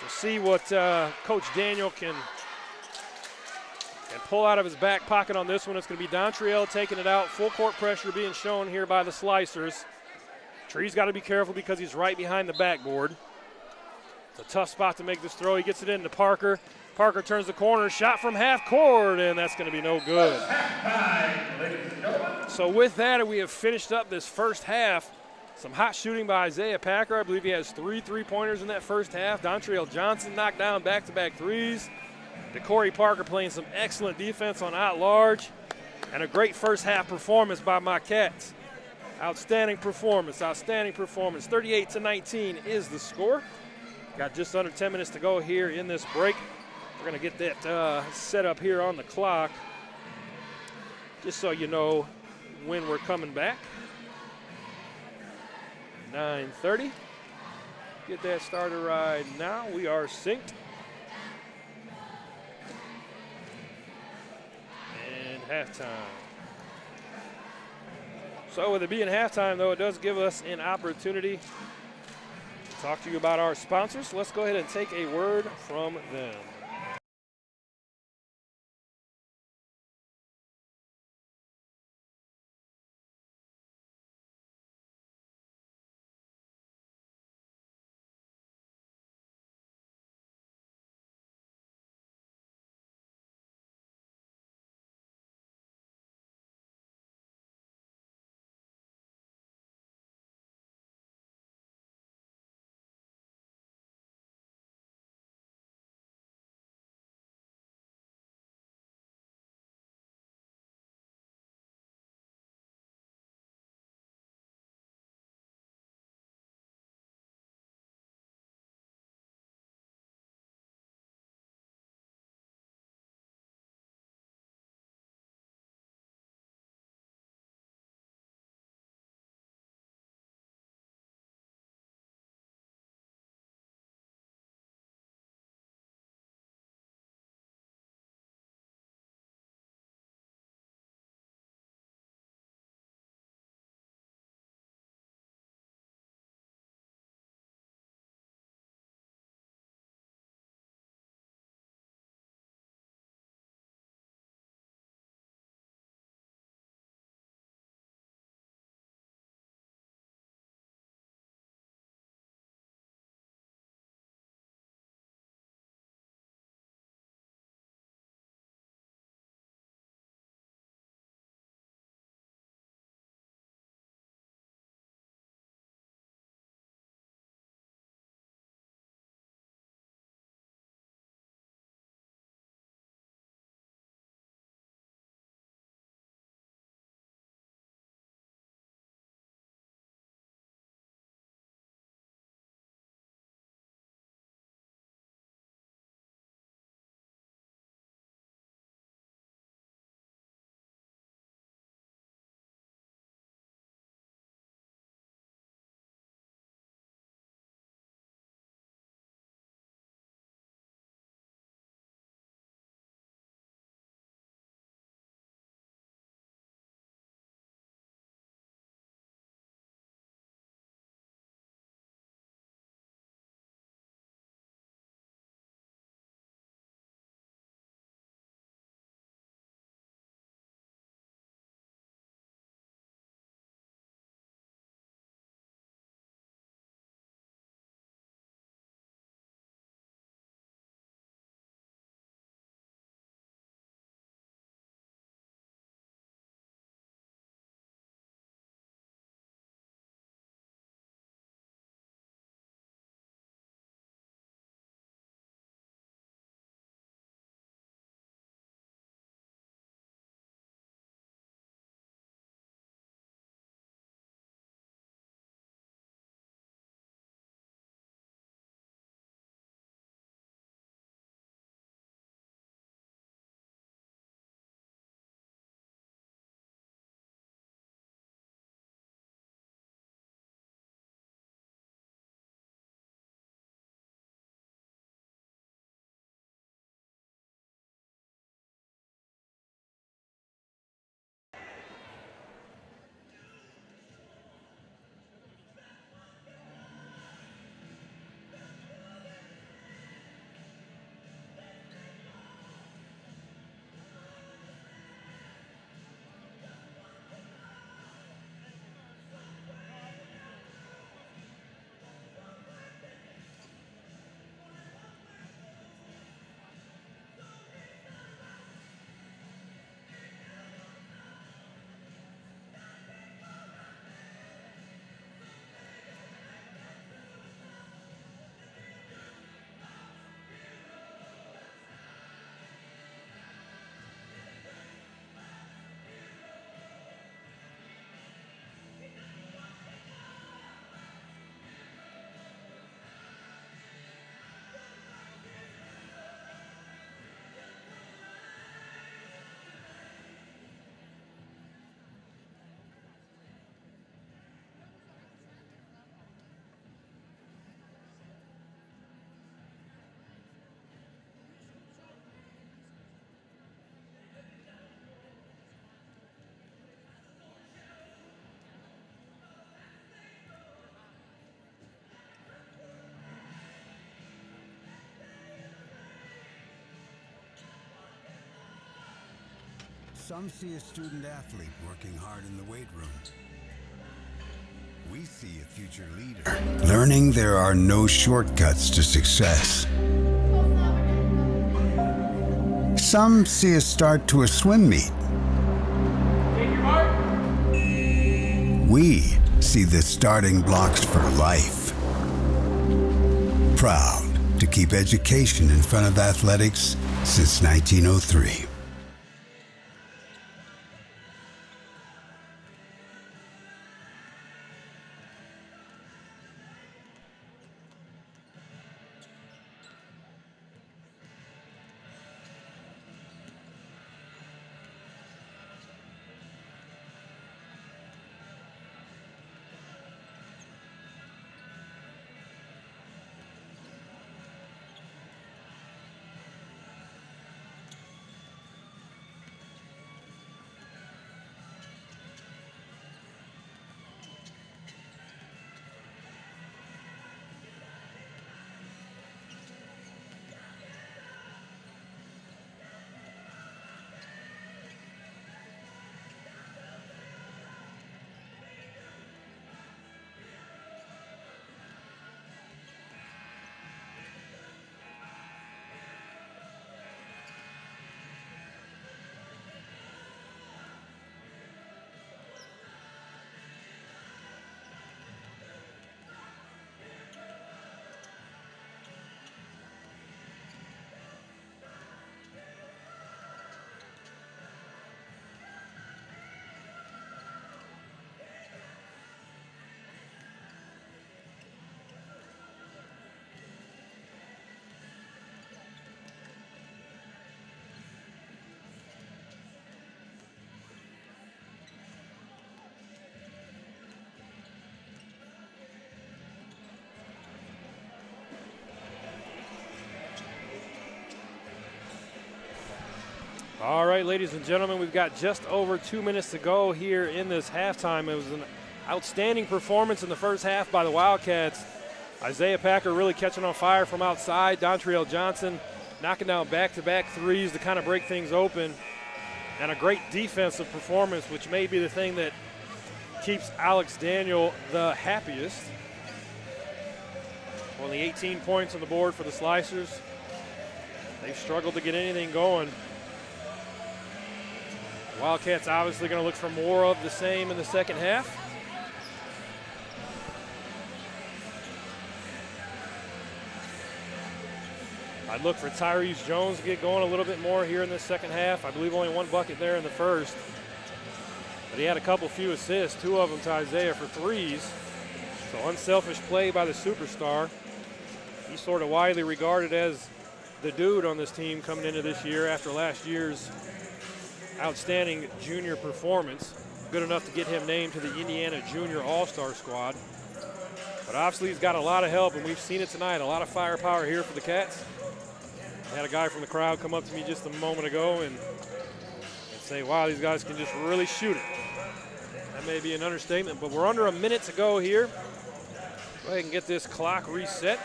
to see what Coach Daniel can pull out of his back pocket on this one. It's going to be Dontriell taking it out. Full court pressure being shown here by the Slicers. Tree's got to be careful because he's right behind the backboard. It's a tough spot to make this throw. He gets it into Parker. Parker turns the corner, shot from half court, and that's going to be no good. So with that, we have finished up this first half. Some hot shooting by Isaiah Packer. I believe he has 3 3-pointers in that first half. Dontriell Johnson knocked down back-to-back threes. DeCorey Parker playing some excellent defense on out large. And a great first half performance by my Cats. Outstanding performance, 38-19 is the score. Got just under 10 minutes to go here in this break. We're going to get that set up here on the clock, just so you know when we're coming back. 9:30. Get that started right now. We are synced. And halftime. So with it being halftime, though, it does give us an opportunity to talk to you about our sponsors. Let's go ahead and take a word from them. Some see a student athlete working hard in the weight room. We see a future leader learning there are no shortcuts to success. Some see a start to a swim meet. We see the starting blocks for life. Proud to keep education in front of athletics since 1903. All right, ladies and gentlemen, we've got just over 2 minutes to go here in this halftime. It was an outstanding performance in the first half by the Wildcats. Isaiah Packer really catching on fire from outside. Dontrell Johnson knocking down back-to-back threes to kind of break things open. And a great defensive performance, which may be the thing that keeps Alex Daniel the happiest. Only 18 points on the board for the Slicers. They've struggled to get anything going. Wildcats obviously going to look for more of the same in the second half. I'd look for Tyrese Jones to get going a little bit more here in the second half. I believe only one bucket there in the first. But he had a few assists, 2 of them to Isaiah for threes. So unselfish play by the superstar. He's sort of widely regarded as the dude on this team coming into this year after last year's outstanding junior performance. Good enough to get him named to the Indiana Junior All-Star squad. But obviously he's got a lot of help, and we've seen it tonight. A lot of firepower here for the Cats. I had a guy from the crowd come up to me just a moment ago and say, wow, these guys can just really shoot it. That may be an understatement, but we're under a minute to go here. Go ahead and get this clock reset.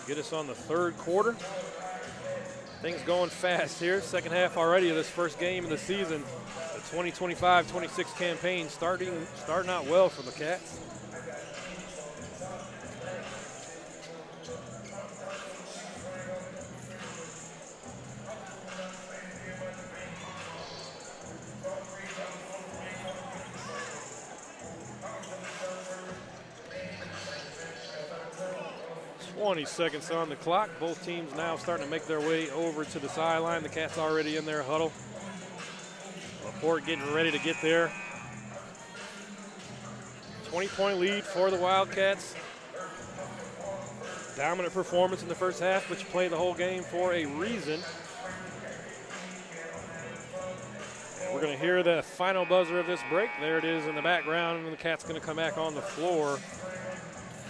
Get us on the third quarter. Things going fast here. Second half already of this first game of the season. The 2025-26 campaign starting out well for the Cats. Seconds on the clock. Both teams now starting to make their way over to the sideline. The Cats already in their huddle. Laporte getting ready to get there. 20-point lead for the Wildcats. Dominant performance in the first half, but you play the whole game for a reason. And we're going to hear the final buzzer of this break. There it is in the background, and the Cats going to come back on the floor.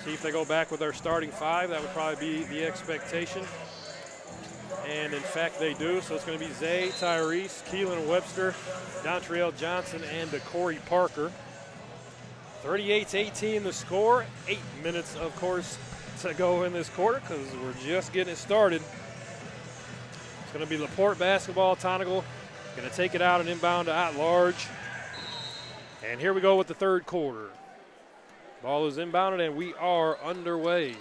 See if they go back with their starting 5. That would probably be the expectation. And in fact, they do. So it's going to be Zay, Tyrese, Keelan Webster, Dontrell Johnson, and Corey Parker. 38-18 the score. 8 minutes, of course, to go in this quarter because we're just getting it started. It's going to be Laporte basketball. Tonigal Going to take it out and inbound to at large. And here we go with the third quarter. Ball is inbounded and we are underway.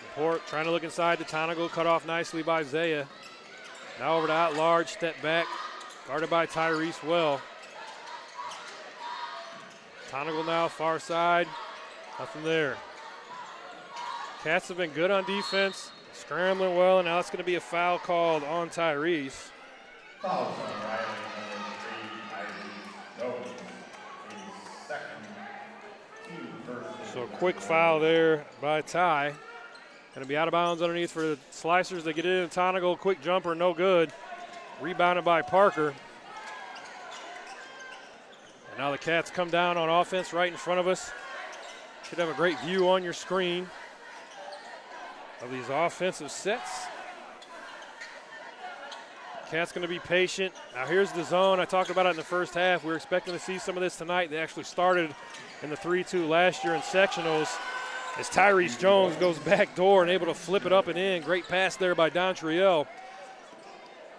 Laporte trying to look inside to Tonigal, cut off nicely by Zaya. Now over to at large, step back, guarded by Tyrese well. Tonigal now far side, nothing there. Cats have been good on defense, scrambling well, and now it's going to be a foul called on Tyrese. Foul on Riley, number 3, Tyrese Jones. Second, So a quick foul there by Ty. Going to be out of bounds underneath for the Slicers. They get it in. Tonigal, quick jumper, no good. Rebounded by Parker. And now the Cats come down on offense right in front of us. Should have a great view on your screen of these offensive sets. Cats going to be patient. Now here's the zone. I talked about it in the first half. We were expecting to see some of this tonight. They actually started in the 3-2 last year in sectionals. As Tyrese Jones goes back door and able to flip it up and in. Great pass there by Dontriell.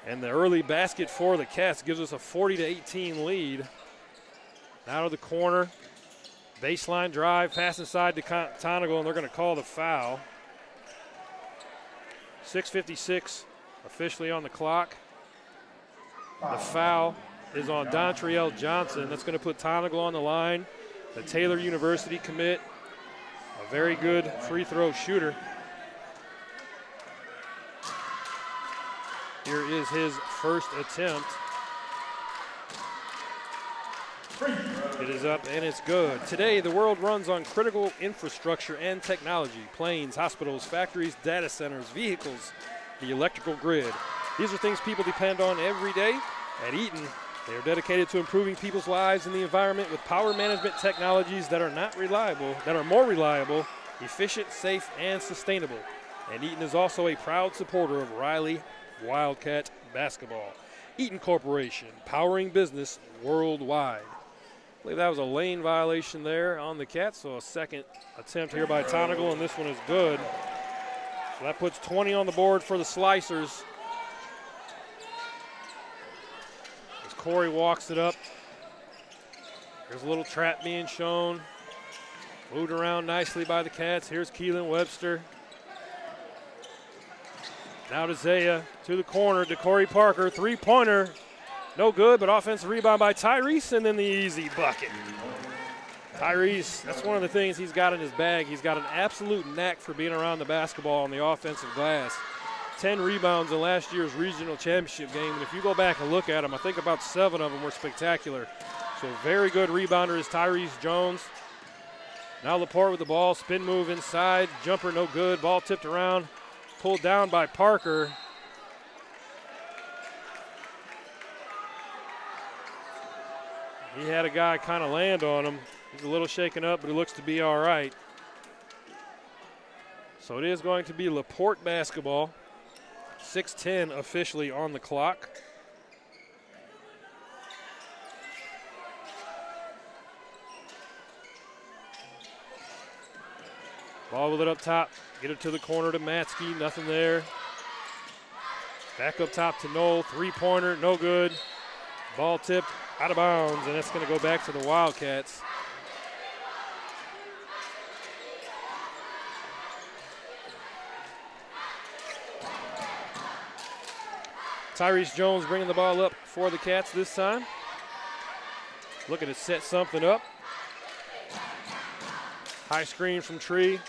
And the early basket for the Cats gives us a 40-18 lead. Now to the corner. Baseline drive, pass inside to Tonigal, and they're going to call the foul. 6:56 officially on the clock. The foul is on Dontriell Johnson. That's going to put Tonigal on the line. The Taylor University commit. A very good free throw shooter. Here is his first attempt. It is up and it's good. Today, the world runs on critical infrastructure and technology. Planes, hospitals, factories, data centers, vehicles, the electrical grid. These are things people depend on every day. At Eaton, they are dedicated to improving people's lives and the environment with power management technologies that are more reliable, efficient, safe, and sustainable. And Eaton is also a proud supporter of Riley Wildcat basketball. Eaton Corporation, powering business worldwide. I believe that was a lane violation there on the Cats, so a second attempt here by Tonigal, and this one is good. So that puts 20 on the board for the Slicers. As Corey walks it up, there's a little trap being shown. Moved around nicely by the Cats. Here's Keelan Webster. Now to Zaya, to the corner, to Corey Parker, three-pointer. No good, but offensive rebound by Tyrese, and then the easy bucket. Tyrese, that's one of the things he's got in his bag. He's got an absolute knack for being around the basketball on the offensive glass. 10 rebounds in last year's regional championship game, and if you go back and look at them, I think about 7 of them were spectacular. So very good rebounder is Tyrese Jones. Now Laporte with the ball, spin move inside, jumper no good, ball tipped around, pulled down by Parker. He had a guy kind of land on him. He's a little shaken up, but he looks to be all right. So it is going to be Laporte basketball. 6:10 officially on the clock. Ball with it up top. Get it to the corner to Matsky. Nothing there. Back up top to Knoll. Three-pointer. No good. Ball tipped out of bounds, and it's going to go back to the Wildcats. Tyrese Jones bringing the ball up for the Cats this time. Looking to set something up. High screen from Tree.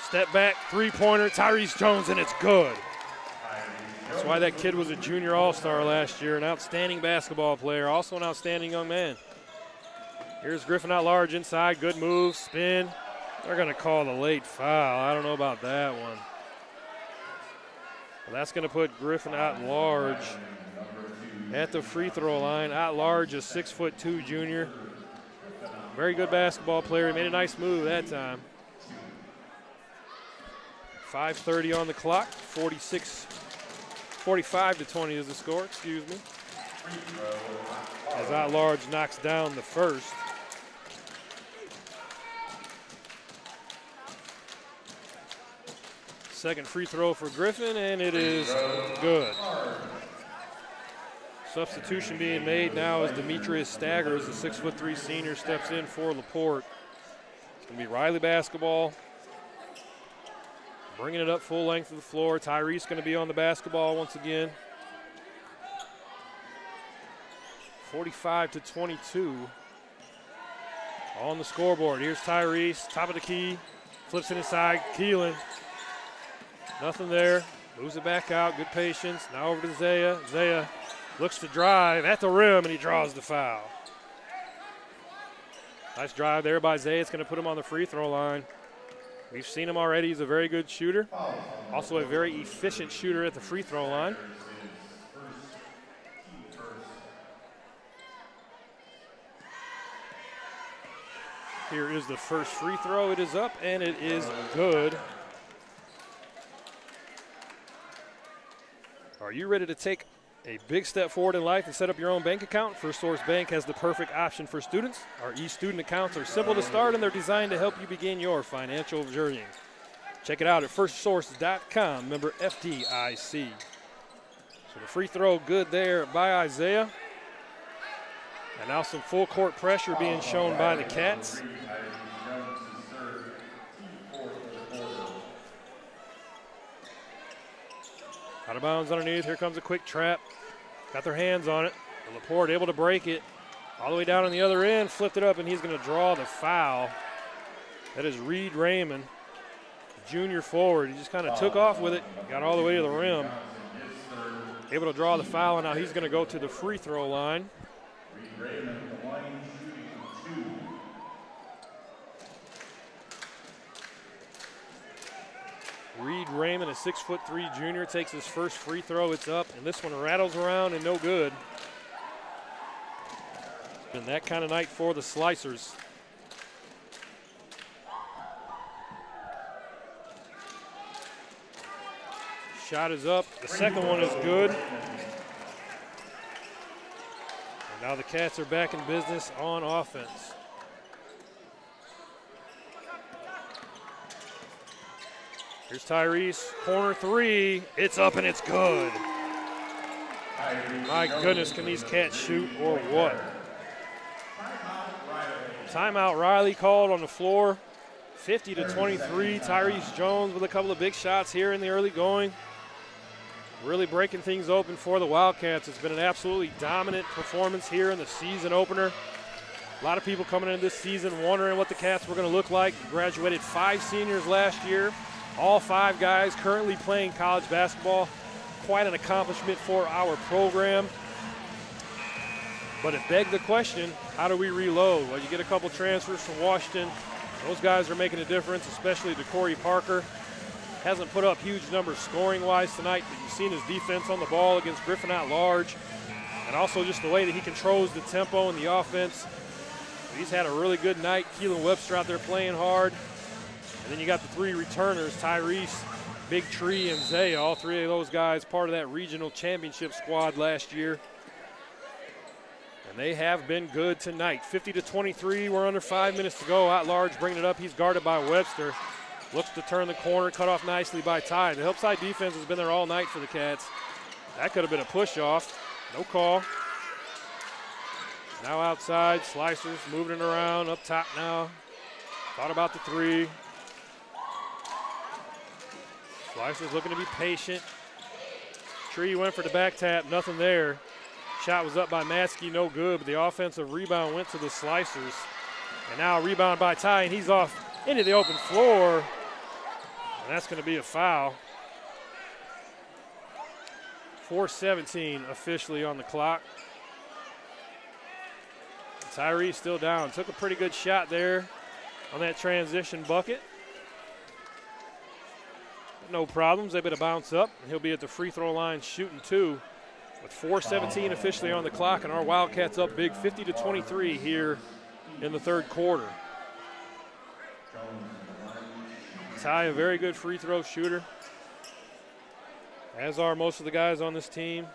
Step back, three-pointer, Tyrese Jones, and it's good. That's why that kid was a junior all-star last year, an outstanding basketball player, also an outstanding young man. Here's Griffin out large inside, good move, spin. They're going to call the late foul. I don't know about that one. Well, that's going to put Griffin out large at the free throw line. Out large, a 6'2" junior. Very good basketball player. He made a nice move that time. 5:30 on the clock. 45-20 is the score, excuse me. As Out large knocks down the first. Second free throw for Griffin, and it is good. Substitution being made now as Demetrius Staggers, the 6'3" senior, steps in for Laporte. It's going to be Riley basketball. Bringing it up full length of the floor. Tyrese going to be on the basketball once again. 45-22 on the scoreboard. Here's Tyrese, top of the key, flips it inside. Keelan, nothing there. Moves it back out. Good patience. Now over to Zaya. Zaya looks to drive at the rim, and he draws the foul. Nice drive there by Zaya. It's going to put him on the free throw line. We've seen him already. He's a very good shooter. Also a very efficient shooter at the free throw line. Here is the first free throw. It is up, and it is good. Are you ready to take a big step forward in life and set up your own bank account? First Source Bank has the perfect option for students. Our e-student accounts are simple to start, and they're designed to help you begin your financial journey. Check it out at firstsource.com, member FDIC. So the free throw good there by Isaiah. And now some full court pressure being shown by the Cats. Out of bounds underneath. Here comes a quick trap. Got their hands on it. Laporte able to break it. All the way down on the other end. Flipped it up, and he's going to draw the foul. That is Reed Raymond, junior forward. He just kind of took off with it. Got all the way to the rim. Able to draw the foul, and now he's going to go to the free throw line. Reed Raymond, a 6'3" junior, takes his first free throw. It's up, and this one rattles around and no good. It's been that kind of night for the Slicers. Shot is up. The second one is good. And now the Cats are back in business on offense. Here's Tyrese, corner three. It's up and it's good. My goodness, can these Cats shoot or what? Timeout Riley called on the floor. 50-23. Tyrese Jones with a couple of big shots here in the early going. Really breaking things open for the Wildcats. It's been an absolutely dominant performance here in the season opener. A lot of people coming into this season wondering what the Cats were going to look like. Graduated 5 seniors last year. All 5 guys currently playing college basketball. Quite an accomplishment for our program. But it begged the question, how do we reload? Well, you get a couple transfers from Washington. Those guys are making a difference, especially DeCorey Parker. Hasn't put up huge numbers scoring-wise tonight, but you've seen his defense on the ball against Griffin at large, and also just the way that he controls the tempo and the offense. He's had a really good night. Keelan Webster out there playing hard. And then you got the 3 returners, Tyrese, Big Tree, and Zaya. All 3 of those guys part of that regional championship squad last year. And they have been good tonight. 50-23, we're under 5 minutes to go. At large, bringing it up. He's guarded by Webster. Looks to turn the corner, cut off nicely by Ty. The help side defense has been there all night for the Cats. That could have been a push-off. No call. Now outside, Slicers moving it around, up top now. Thought about the 3. Slicers looking to be patient. Tree went for the back tap, nothing there. Shot was up by Maskey, no good, but the offensive rebound went to the Slicers. And now a rebound by Ty, and he's off into the open floor. And that's going to be a foul. 4:17 officially on the clock. Tyrese still down. Took a pretty good shot there on that transition bucket. No problems, able to bounce up, and he'll be at the free throw line shooting 2 with 4:17 officially on the clock, and our Wildcats up big 50-23 here in the third quarter. Ty, a very good free throw shooter, as are most of the guys on this team.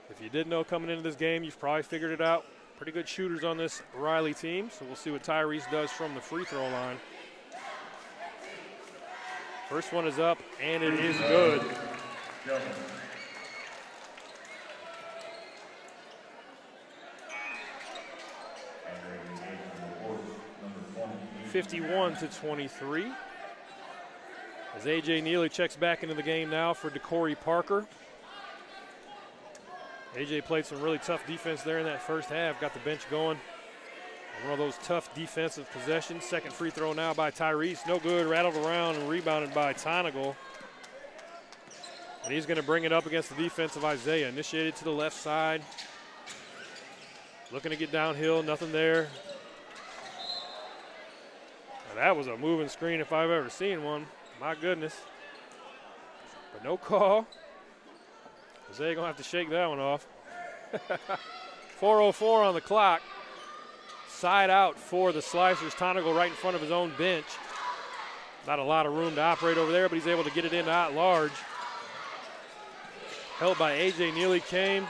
If you didn't know coming into this game, you've probably figured it out. Pretty good shooters on this Riley team, so we'll see what Tyrese does from the free throw line. First one is up, and it is good. 51-23. As A.J. Neely checks back into the game now for DeCorey Parker. A.J. played some really tough defense there in that first half, got the bench going. One of those tough defensive possessions. Second free throw now by Tyrese. No good, rattled around and rebounded by Tonigal. And he's going to bring it up against the defense of Isaiah. Initiated to the left side. Looking to get downhill, nothing there. Now that was a moving screen if I've ever seen one. My goodness. But no call. Isaiah going to have to shake that one off. 4:04 on the clock. Side out for the Slicers. Tonigal right in front of his own bench. Not a lot of room to operate over there, but he's able to get it in at large. Held by A.J. Neely came.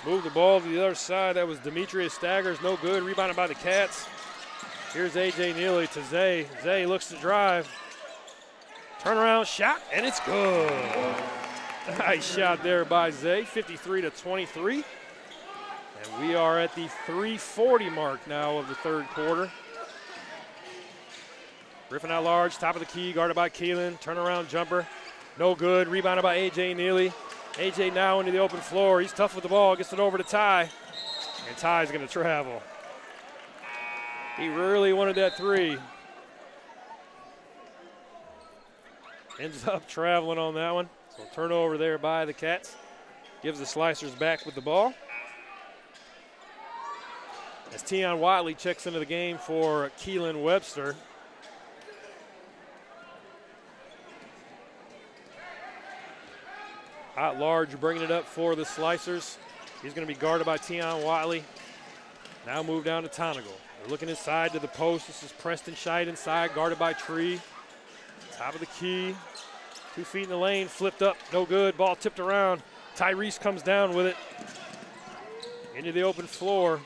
Moved the ball to the other side. That was Demetrius Staggers. No good. Rebounded by the Cats. Here's A.J. Neely to Zay. Zay looks to drive. Turnaround shot, and it's good. Nice shot there by Zay. 53-23. And we are at the 3:40 mark now of the third quarter. Griffin out large, top of the key, guarded by Keelan. Turnaround jumper, no good. Rebounded by A.J. Neely. A.J. now into the open floor. He's tough with the ball, gets it over to Ty. And Ty's going to travel. He really wanted that three. Ends up traveling on that one. So turnover there by the Cats. Gives the Slicers back with the ball. As Tion Watley checks into the game for Keelan Webster. Out large, bringing it up for the Slicers. He's going to be guarded by Tion Watley. Now move down to Tonigal. They're looking inside to the post. This is Preston Scheid inside, guarded by Tree. Top of the key. 2 feet in the lane, flipped up, no good. Ball tipped around. Tyrese comes down with it. Into the open floor.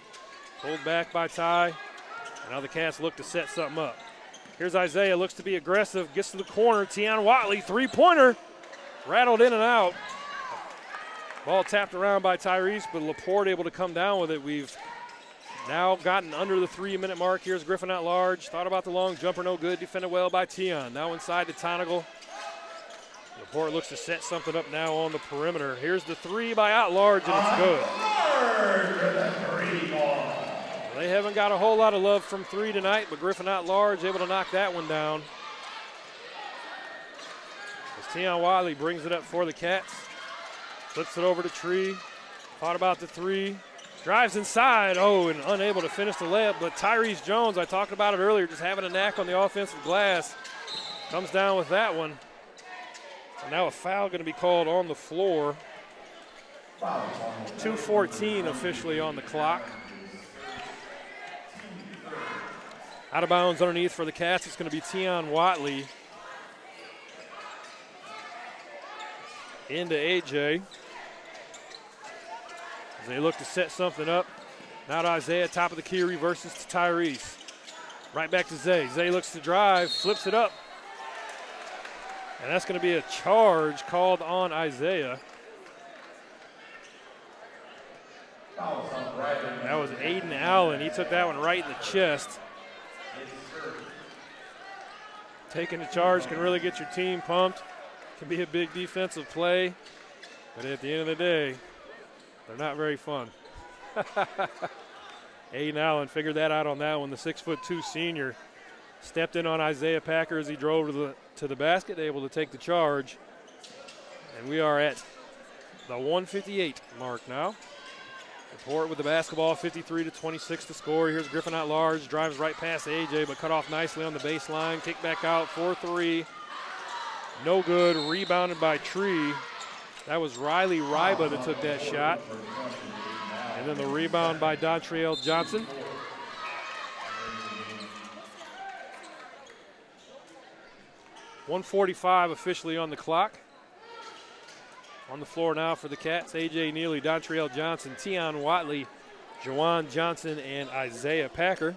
Pulled back by Ty. And now the Cats look to set something up. Here's Isaiah, looks to be aggressive, gets to the corner. Tion Watley, three-pointer. Rattled in and out. Ball tapped around by Tyrese, but Laporte able to come down with it. We've now gotten under the 3-minute mark. Here's Griffin at large. Thought about the long jumper, no good. Defended well by Tion. Now inside to Tonigal. Laporte looks to set something up now on the perimeter. Here's the three by out large, and it's good. They haven't got a whole lot of love from three tonight, but Griffin out large, able to knock that one down. As Tion Watley brings it up for the Cats. Flips it over to Tree. Thought about the three. Drives inside, and unable to finish the layup. But Tyrese Jones, I talked about it earlier, just having a knack on the offensive glass. Comes down with that one. And now a foul going to be called on the floor. 2:14 officially on the clock. Out of bounds underneath for the Cats. It's going to be Tion Watley. Into A.J. As they look to set something up. Now to Isaiah, top of the key, reverses to Tyrese. Right back to Zay. Zay looks to drive, flips it up. And that's going to be a charge called on Isaiah. That was Aiden Allen. He took that one right in the chest. Taking the charge can really get your team pumped. Can be a big defensive play. But at the end of the day, they're not very fun. Aiden Allen figured that out on that one. The 6'2" senior stepped in on Isaiah Packer as he drove to the basket, able to take the charge. And we are at the 1:58 mark now. Laporte with the basketball, 53-26 to score. Here's Griffin out large, drives right past A.J., but cut off nicely on the baseline. Kick back out, 4-3. No good, rebounded by Tree. That was Riley Ryba that took that shot. And then the rebound by Dontrell Johnson. .145 officially on the clock. On the floor now for the Cats, A.J. Neely, Dontrell Johnson, Tion Watley, Jawan Johnson, and Isaiah Packer.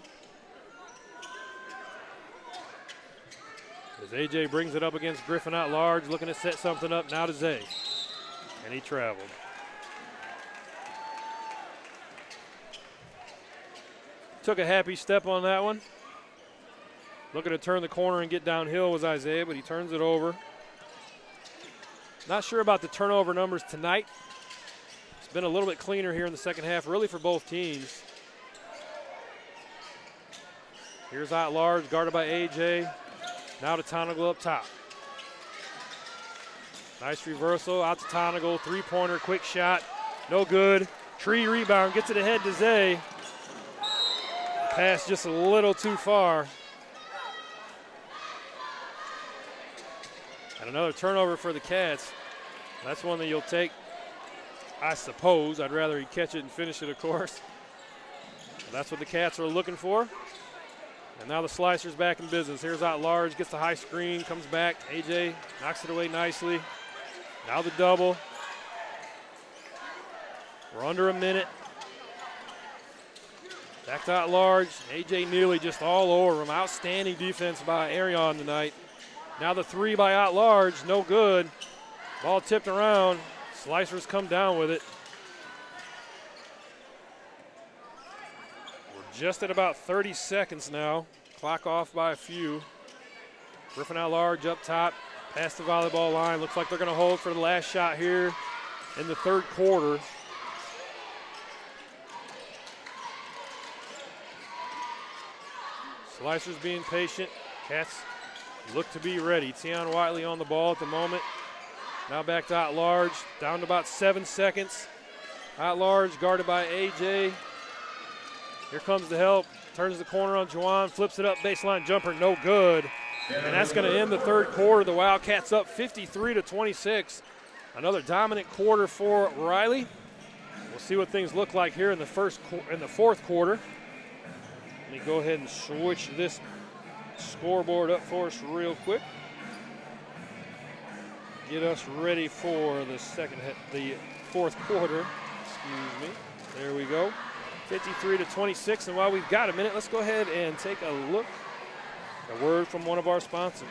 As A.J. brings it up against Griffin at large, looking to set something up now to Zay. And he traveled. Took a happy step on that one. Looking to turn the corner and get downhill was Isaiah, but he turns it over. Not sure about the turnover numbers tonight. It's been a little bit cleaner here in the second half, really for both teams. Here's out large, guarded by A.J. Now to Tonigal up top. Nice reversal, out to Tonigal, three-pointer, quick shot, no good. Tree rebound, gets it ahead to Zay. Pass just a little too far. And another turnover for the Cats. That's one that you'll take, I suppose. I'd rather he catch it and finish it, of course. But that's what the Cats are looking for. And now the Slicers back in business. Here's out large, gets the high screen, comes back. A.J. knocks it away nicely. Now the double. We're under a minute. Back to out large. A.J. nearly just all over him. Outstanding defense by Arion tonight. Now the three by out large, no good. Ball tipped around. Slicers come down with it. We're just at about 30 seconds now. Clock off by a few. Griffin out large up top. Past the volleyball line. Looks like they're going to hold for the last shot here in the third quarter. Slicers being patient. Cats look to be ready. Tion Whiteley on the ball at the moment. Now back to out large. Down to about 7 seconds. Out large, guarded by A.J. Here comes the help. Turns the corner on Juwan. Flips it up. Baseline jumper. No good. And that's going to end the third quarter. The Wildcats up 53-26. Another dominant quarter for Riley. We'll see what things look like here in the fourth quarter. Let me go ahead and switch this scoreboard up for us real quick. Get us ready for the fourth quarter. Excuse me. There we go. 53-26. And while we've got a minute, let's go ahead and take a look. A word from one of our sponsors.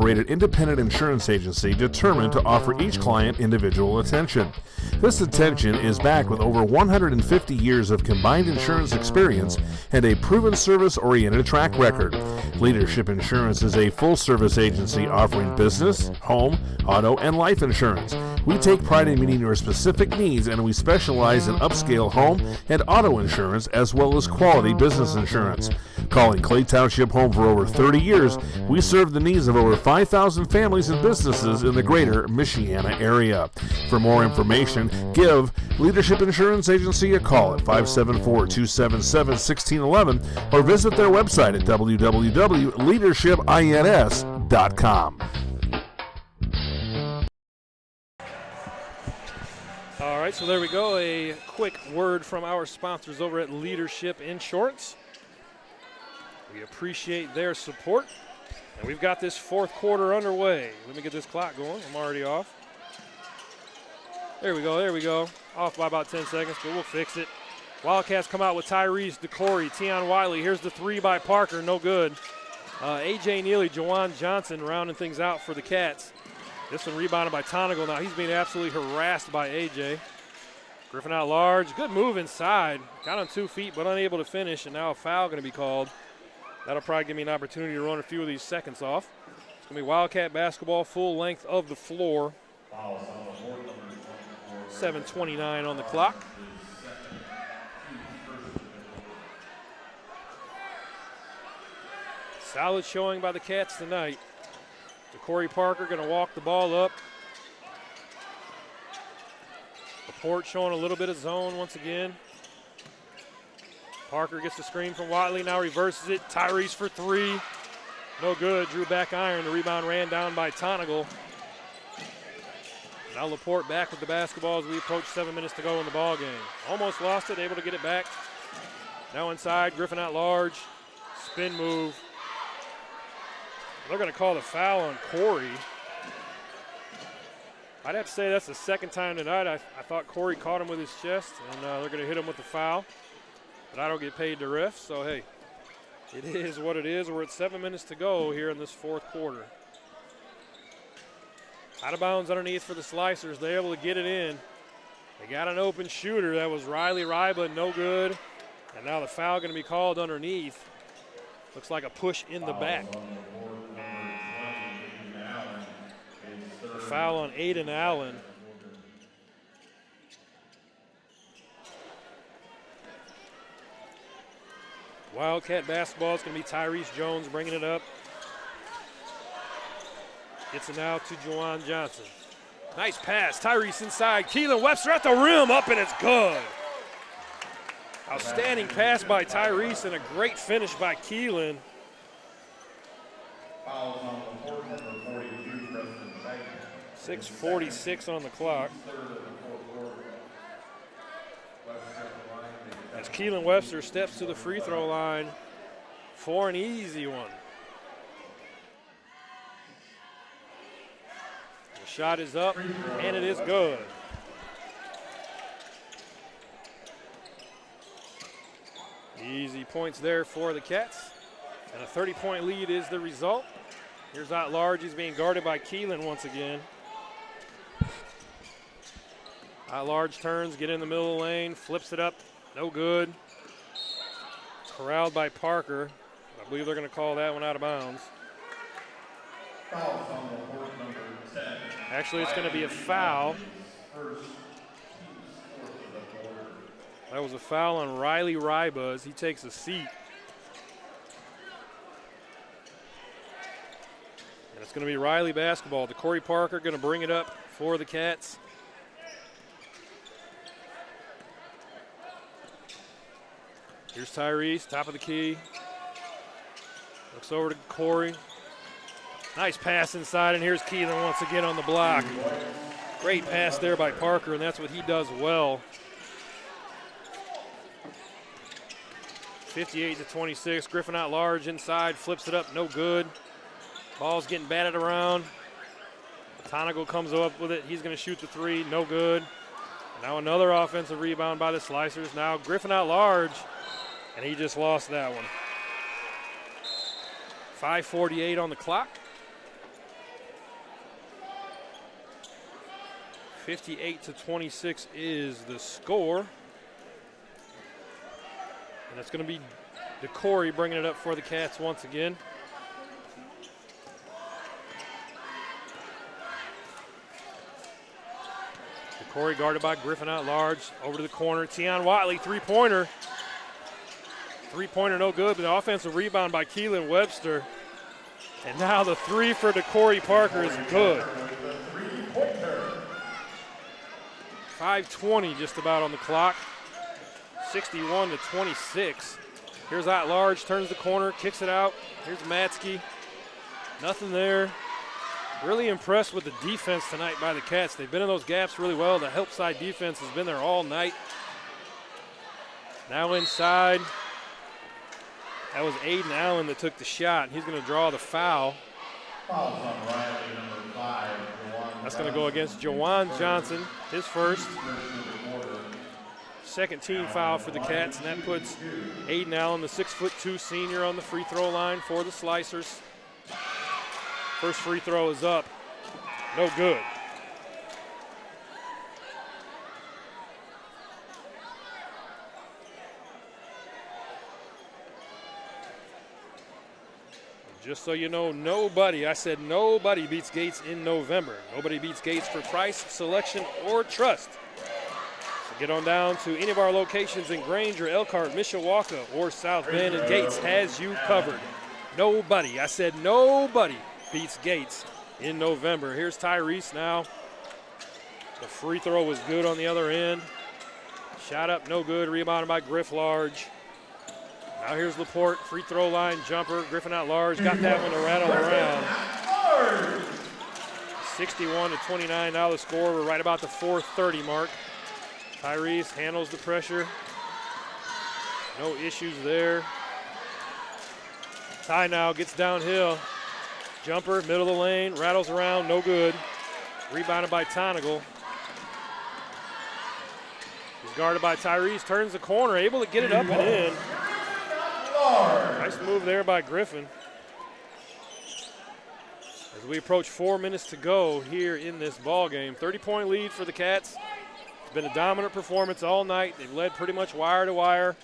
Independent insurance agency determined to offer each client individual attention. This attention is backed with over 150 years of combined insurance experience and a proven service-oriented track record. Leadership Insurance is a full-service agency offering business, home, auto, and life insurance. We take pride in meeting your specific needs, and we specialize in upscale home and auto insurance as well as quality business insurance. Calling Clay Township home for over 30 years, we serve the needs of over 5,000 families and businesses in the greater Michiana area. For more information, give Leadership Insurance Agency a call at 574-277-1611 or visit their website at www.leadershipins.com. All right, so there we go. A quick word from our sponsors over at Leadership Insurance. We appreciate their support. And we've got this fourth quarter underway. Let me get this clock going. I'm already off. There we go. Off by about 10 seconds, but we'll fix it. Wildcats come out with Tyrese, DeCorey, Tion Whiteley. Here's the three by Parker, no good. A.J. Neely, Jawan Johnson rounding things out for the Cats. This one rebounded by Tonigal. Now he's being absolutely harassed by A.J. Griffin out large. Good move inside. Got on 2 feet, but unable to finish, and now a foul going to be called. That'll probably give me an opportunity to run a few of these seconds off. It's going to be Wildcat basketball, full length of the floor. 7:29 on the clock. Solid showing by the Cats tonight. DeCorey Parker going to walk the ball up. Laporte showing a little bit of zone once again. Parker gets the screen from Whiteley, now reverses it. Tyrese for three. No good. Drew back iron. The rebound ran down by Tonigal. Now Laporte back with the basketball as we approach 7 minutes to go in the ball game. Almost lost it, able to get it back. Now inside, Griffin out large. Spin move. They're going to call the foul on Corey. I'd have to say that's the second time tonight. I thought Corey caught him with his chest, and they're going to hit him with the foul. But I don't get paid to ref, so hey, it is what it is. We're at 7 minutes to go here in this fourth quarter. Out of bounds underneath for the Slicers. They're able to get it in. They got an open shooter. That was Riley Ryba, no good. And now the foul going to be called underneath. Looks like a push in the back. A foul on Aiden Allen. Wildcat basketball is going to be Tyrese Jones bringing it up. Gets it now to Juwan Johnson. Nice pass. Tyrese inside. Keelan Webster at the rim. Up and it's good. Outstanding pass by Tyrese and a great finish by Keelan. 6:46 on the clock. As Keelan Webster steps to the free throw line for an easy one. The shot is up, and it is good. Easy points there for the Cats. And a 30-point lead is the result. Here's out large. He's being guarded by Keelan once again. Out large turns, get in the middle of the lane, flips it up. No good. Corralled by Parker. I believe they're going to call that one out of bounds. Actually, it's going to be a foul. That was a foul on Riley Ryba as he takes a seat. And it's going to be Riley basketball. Corey Parker going to bring it up for the Cats. Here's Tyrese, top of the key. Looks over to Corey. Nice pass inside, and here's Keelan once again on the block. Great pass there by Parker, and that's what he does well. 58-26. Griffin out large inside, flips it up, no good. Ball's getting batted around. Tonigal comes up with it. He's going to shoot the three, no good. Now another offensive rebound by the Slicers. Now Griffin out large, and he just lost that one. 5:48 on the clock. 58-26 is the score. And it's going to be DeCorey bringing it up for the Cats once again. DeCorey guarded by Griffin out large. Over to the corner. Tion Watley, three-pointer. Three-pointer no good, but the offensive rebound by Keelan Webster. And now the three for DeCorey Parker is good. 5:20 just about on the clock. 61-26. Here's out large, turns the corner, kicks it out. Here's Matsky. Nothing there. Really impressed with the defense tonight by the Cats. They've been in those gaps really well. The help side defense has been there all night. Now inside. That was Aiden Allen that took the shot. He's going to draw the foul. Fouls on Riley, number 5. That's going to go against Juwan Johnson, his first. Second team foul for the Cats, and that puts Aiden Allen, the 6'2" senior, on the free throw line for the Slicers. First free throw is up. No good. Just so you know, nobody, I said nobody beats Gates in November. Nobody beats Gates for price, selection, or trust. So get on down to any of our locations in Granger, Elkhart, Mishawaka, or South Bend, and Gates has you covered. Nobody, I said nobody beats Gates in November. Here's Tyrese now. The free throw was good on the other end. Shot up, no good, rebounded by Griff Large. Now here's Laporte, free throw line jumper. Griffin out large, got that one to rattle around. 61-29 now the score. We're right about the 4:30 mark. Tyrese handles the pressure. No issues there. Ty now gets downhill. Jumper, middle of the lane, rattles around, no good. Rebounded by Tonigal. He's guarded by Tyrese, turns the corner, able to get it up and in. Nice move there by Griffin. As we approach 4 minutes to go here in this ball game. 30-point lead for the Cats. It's been a dominant performance all night. They've led pretty much wire to wire.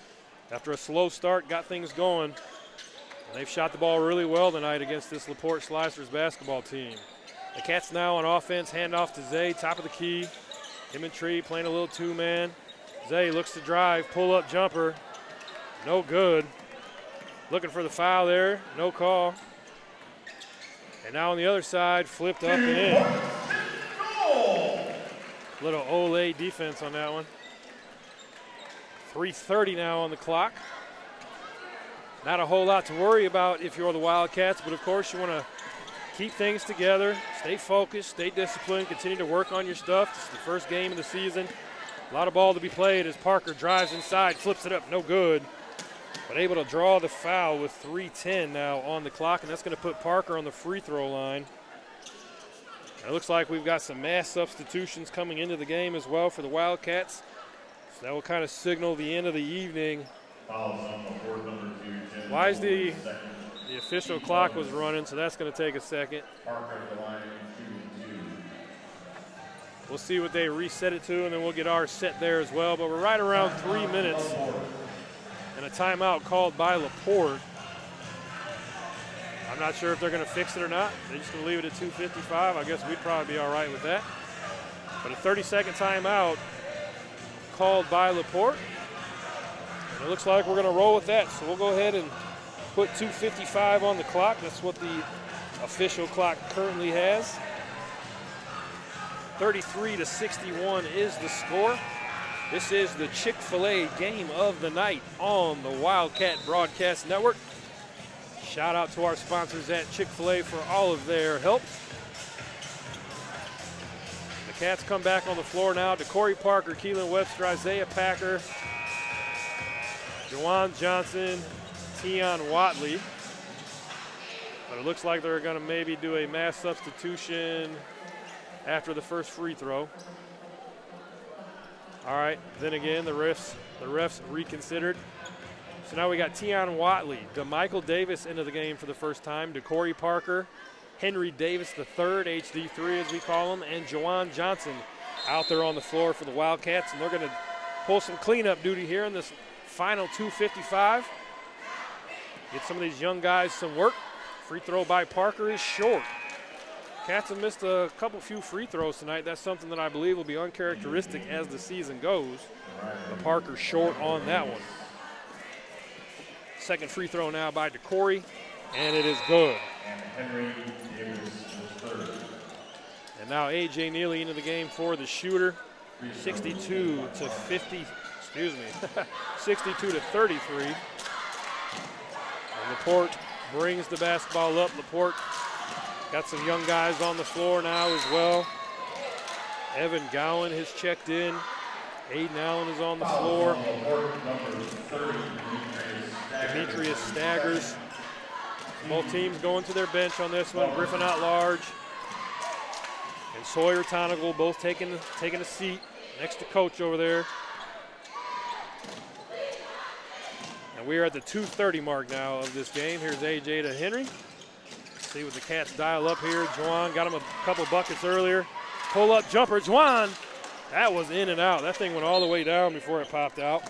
After a slow start, got things going. And they've shot the ball really well tonight against this Laporte Slicers basketball team. The Cats now on offense, hand off to Zay, top of the key. Him and Tree playing a little two-man. Zay looks to drive, pull-up jumper. No good. Looking for the foul there, no call. And now on the other side, flipped up and in. Little Olay defense on that one. 3:30 now on the clock. Not a whole lot to worry about if you're the Wildcats, but of course you want to keep things together, stay focused, stay disciplined, continue to work on your stuff. This is the first game of the season. A lot of ball to be played as Parker drives inside, flips it up, no good. But able to draw the foul with 3:10 now on the clock, and that's going to put Parker on the free throw line. And it looks like we've got some mass substitutions coming into the game as well for the Wildcats. So that will kind of signal the end of the evening. Why is the official clock was running, so that's going to take a second. We'll see what they reset it to, and then we'll get ours set there as well. But we're right around 3 minutes, and a timeout called by Laporte. I'm not sure if they're going to fix it or not. They're just going to leave it at 2:55. I guess we'd probably be all right with that. But a 30-second timeout called by Laporte. And it looks like we're going to roll with that. So we'll go ahead and put 2:55 on the clock. That's what the official clock currently has. 33-61 is the score. This is the Chick-fil-A game of the night on the Wildcat Broadcast Network. Shout out to our sponsors at Chick-fil-A for all of their help. The Cats come back on the floor now. DeCorey Parker, Keelan Webster, Isaiah Packer, Juwan Johnson, Tion Watley. But it looks like they're going to maybe do a mass substitution after the first free throw. All right, then again, the refs reconsidered. So now we got Tion Watley, DeMichael Davis into the game for the first time, DeCorey Parker, Henry Davis III, HD3 as we call him, and Juwan Johnson out there on the floor for the Wildcats. And they're going to pull some cleanup duty here in this final 2:55. Get some of these young guys some work. Free throw by Parker is short. Cats have missed a few free throws tonight. That's something that I believe will be uncharacteristic as the season goes. But Parker short on that one. Second free throw now by DeCorey, and it is good. And now A.J. Neely into the game for the shooter. 62-33. And Laporte brings the basketball up. Laporte got some young guys on the floor now as well. Evan Gowan has checked in. Aiden Allen is on the floor. Demetrius Staggers. Both teams going to their bench on this one. Griffin out large. And Sawyer Tonigal both taking a seat next to Coach over there. And we are at the 2:30 mark now of this game. Here's A.J. to Henry. See what the Cats dial up here. Juwan got him a couple buckets earlier. Pull-up jumper. Juwan. That was in and out. That thing went all the way down before it popped out.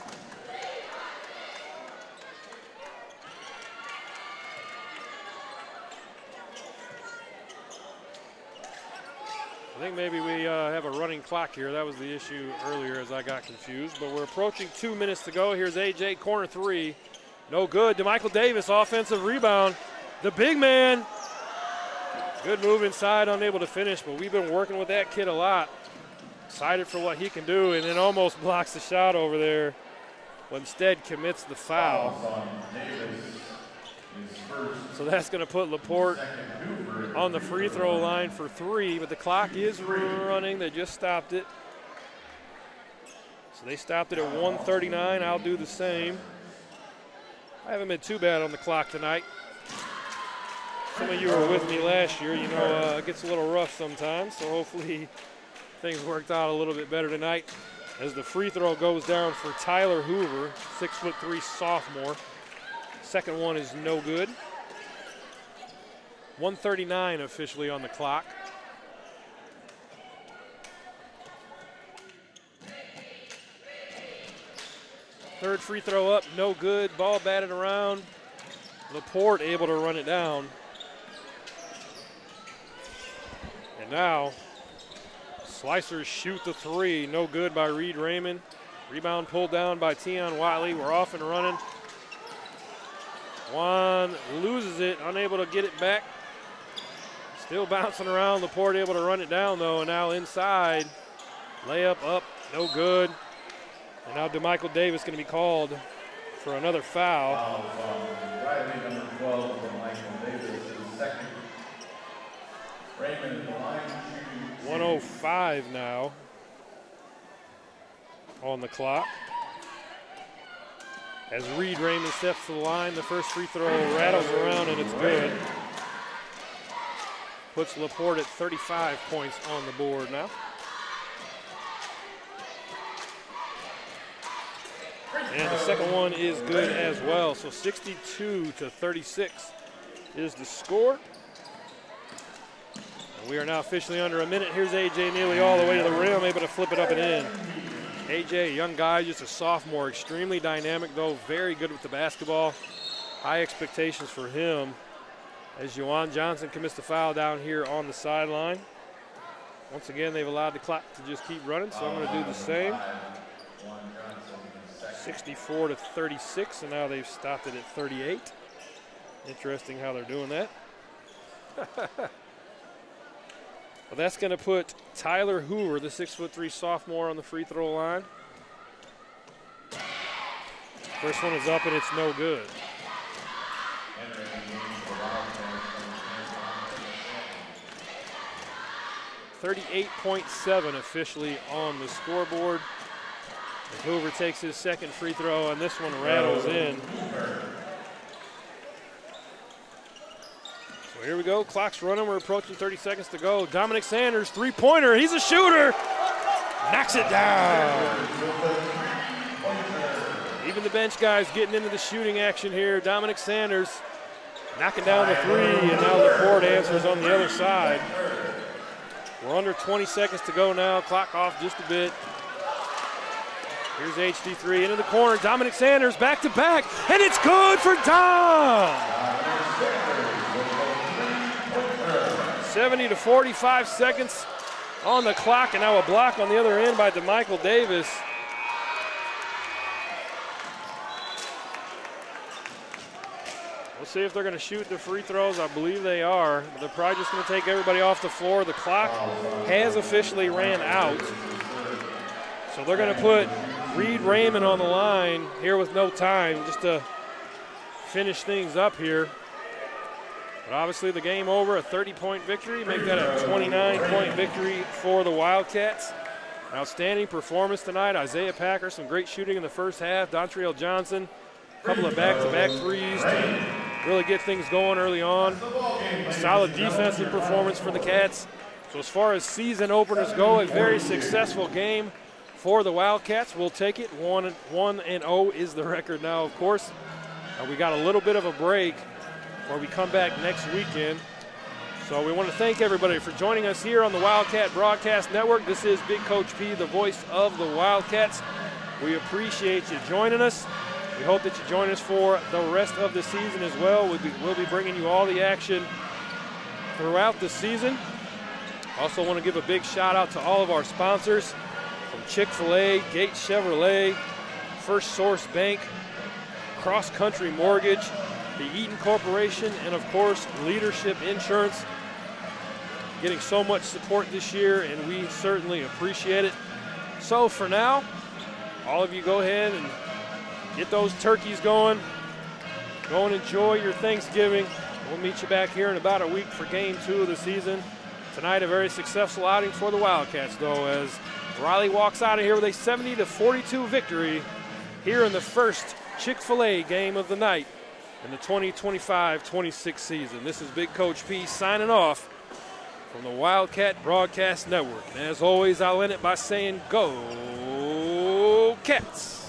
I think maybe we have a running clock here. That was the issue earlier as I got confused. But we're approaching 2 minutes to go. Here's A.J. corner three. No good. DeMichael Davis, offensive rebound. The big man. Good move inside, unable to finish. But we've been working with that kid a lot. Excited for what he can do, and then almost blocks the shot over there. But instead commits the foul. So that's going to put Laporte on the free throw line for three, but the clock is running. They just stopped it. So they stopped it at 1:39. I'll do the same. I haven't been too bad on the clock tonight. some of you were with me last year. You know, it gets a little rough sometimes, so hopefully things worked out a little bit better tonight. As the free throw goes down for Tyler Hoover, 6'3" sophomore. Second one is no good. 1:39 officially on the clock. Third free throw up, no good. Ball batted around. Laporte able to run it down. And now, Slicers shoot the three. No good by Reed Raymond. Rebound pulled down by Tion Watley. We're off and running. Juan loses it, unable to get it back. Still bouncing around. Laporte able to run it down, though, and now inside. Layup up, no good. And now DeMichael Davis going to be called for another foul. Riley, number 12, DeMichael Davis, is second. Raymond, the line shooting. 1:05 now on the clock. As Reed Raymond steps to the line, the first free throw rattles around and it's good. Puts Laporte at 35 points on the board now. And the second one is good as well. So 62-36 is the score. And we are now officially under a minute. Here's A.J. Neely all the way to the rim, able to flip it up and in. A.J., young guy, just a sophomore, extremely dynamic though, very good with the basketball. High expectations for him as Juwan Johnson commits the foul down here on the sideline. Once again, they've allowed the clock to just keep running, so I'm going to do the same. 64-36, and now they've stopped it at 38. Interesting how they're doing that. Well, that's going to put Tyler Hoover, the 6'3" sophomore, on the free throw line. First one is up, and it's no good. 38.7 officially on the scoreboard. As Hoover takes his second free throw, and this one rattles in. So here we go, clock's running, we're approaching 30 seconds to go. Dominic Sanders, three-pointer, he's a shooter! Knocks it down! Even the bench guys getting into the shooting action here. Dominic Sanders knocking down the three, and now Laporte answers on the other side. We're under 20 seconds to go now, clock off just a bit. Here's HD3 into the corner. Dominic Sanders back to back, and it's good for Dom. 70 to 45 seconds on the clock, and now a block on the other end by DeMichael Davis. We'll see if they're going to shoot the free throws. I believe they are. But they're probably just going to take everybody off the floor. The clock has officially ran out. So they're going to put Reed Raymond on the line here with no time just to finish things up here. But obviously the game over, a 30-point victory. Make that a 29-point victory for the Wildcats. Outstanding performance tonight. Isaiah Packer, some great shooting in the first half. Dontrell Johnson, a couple of back-to-back threes to really get things going early on. A solid defensive performance for the Cats. So as far as season openers go, a very successful game for the Wildcats. We'll take it. 1-0 is the record now, of course. We got a little bit of a break where we come back next weekend. So we want to thank everybody for joining us here on the Wildcat Broadcast Network. This is Big Coach P, the voice of the Wildcats. We appreciate you joining us. We hope that you join us for the rest of the season as well. We'll be bringing you all the action throughout the season. Also want to give a big shout out to all of our sponsors from Chick-fil-A, Gates Chevrolet, First Source Bank, Cross Country Mortgage, the Eaton Corporation, and of course, Leadership Insurance. Getting so much support this year, and we certainly appreciate it. So for now, all of you go ahead and get those turkeys going. Go and enjoy your Thanksgiving. We'll meet you back here in about a week for game 2 of the season. Tonight, a very successful outing for the Wildcats, though, as Riley walks out of here with a 70-42 victory here in the first Chick-fil-A game of the night. in the 2025-26 season. This is Big Coach P signing off from the Wildcat Broadcast Network. And as always, I'll end it by saying, Go Cats!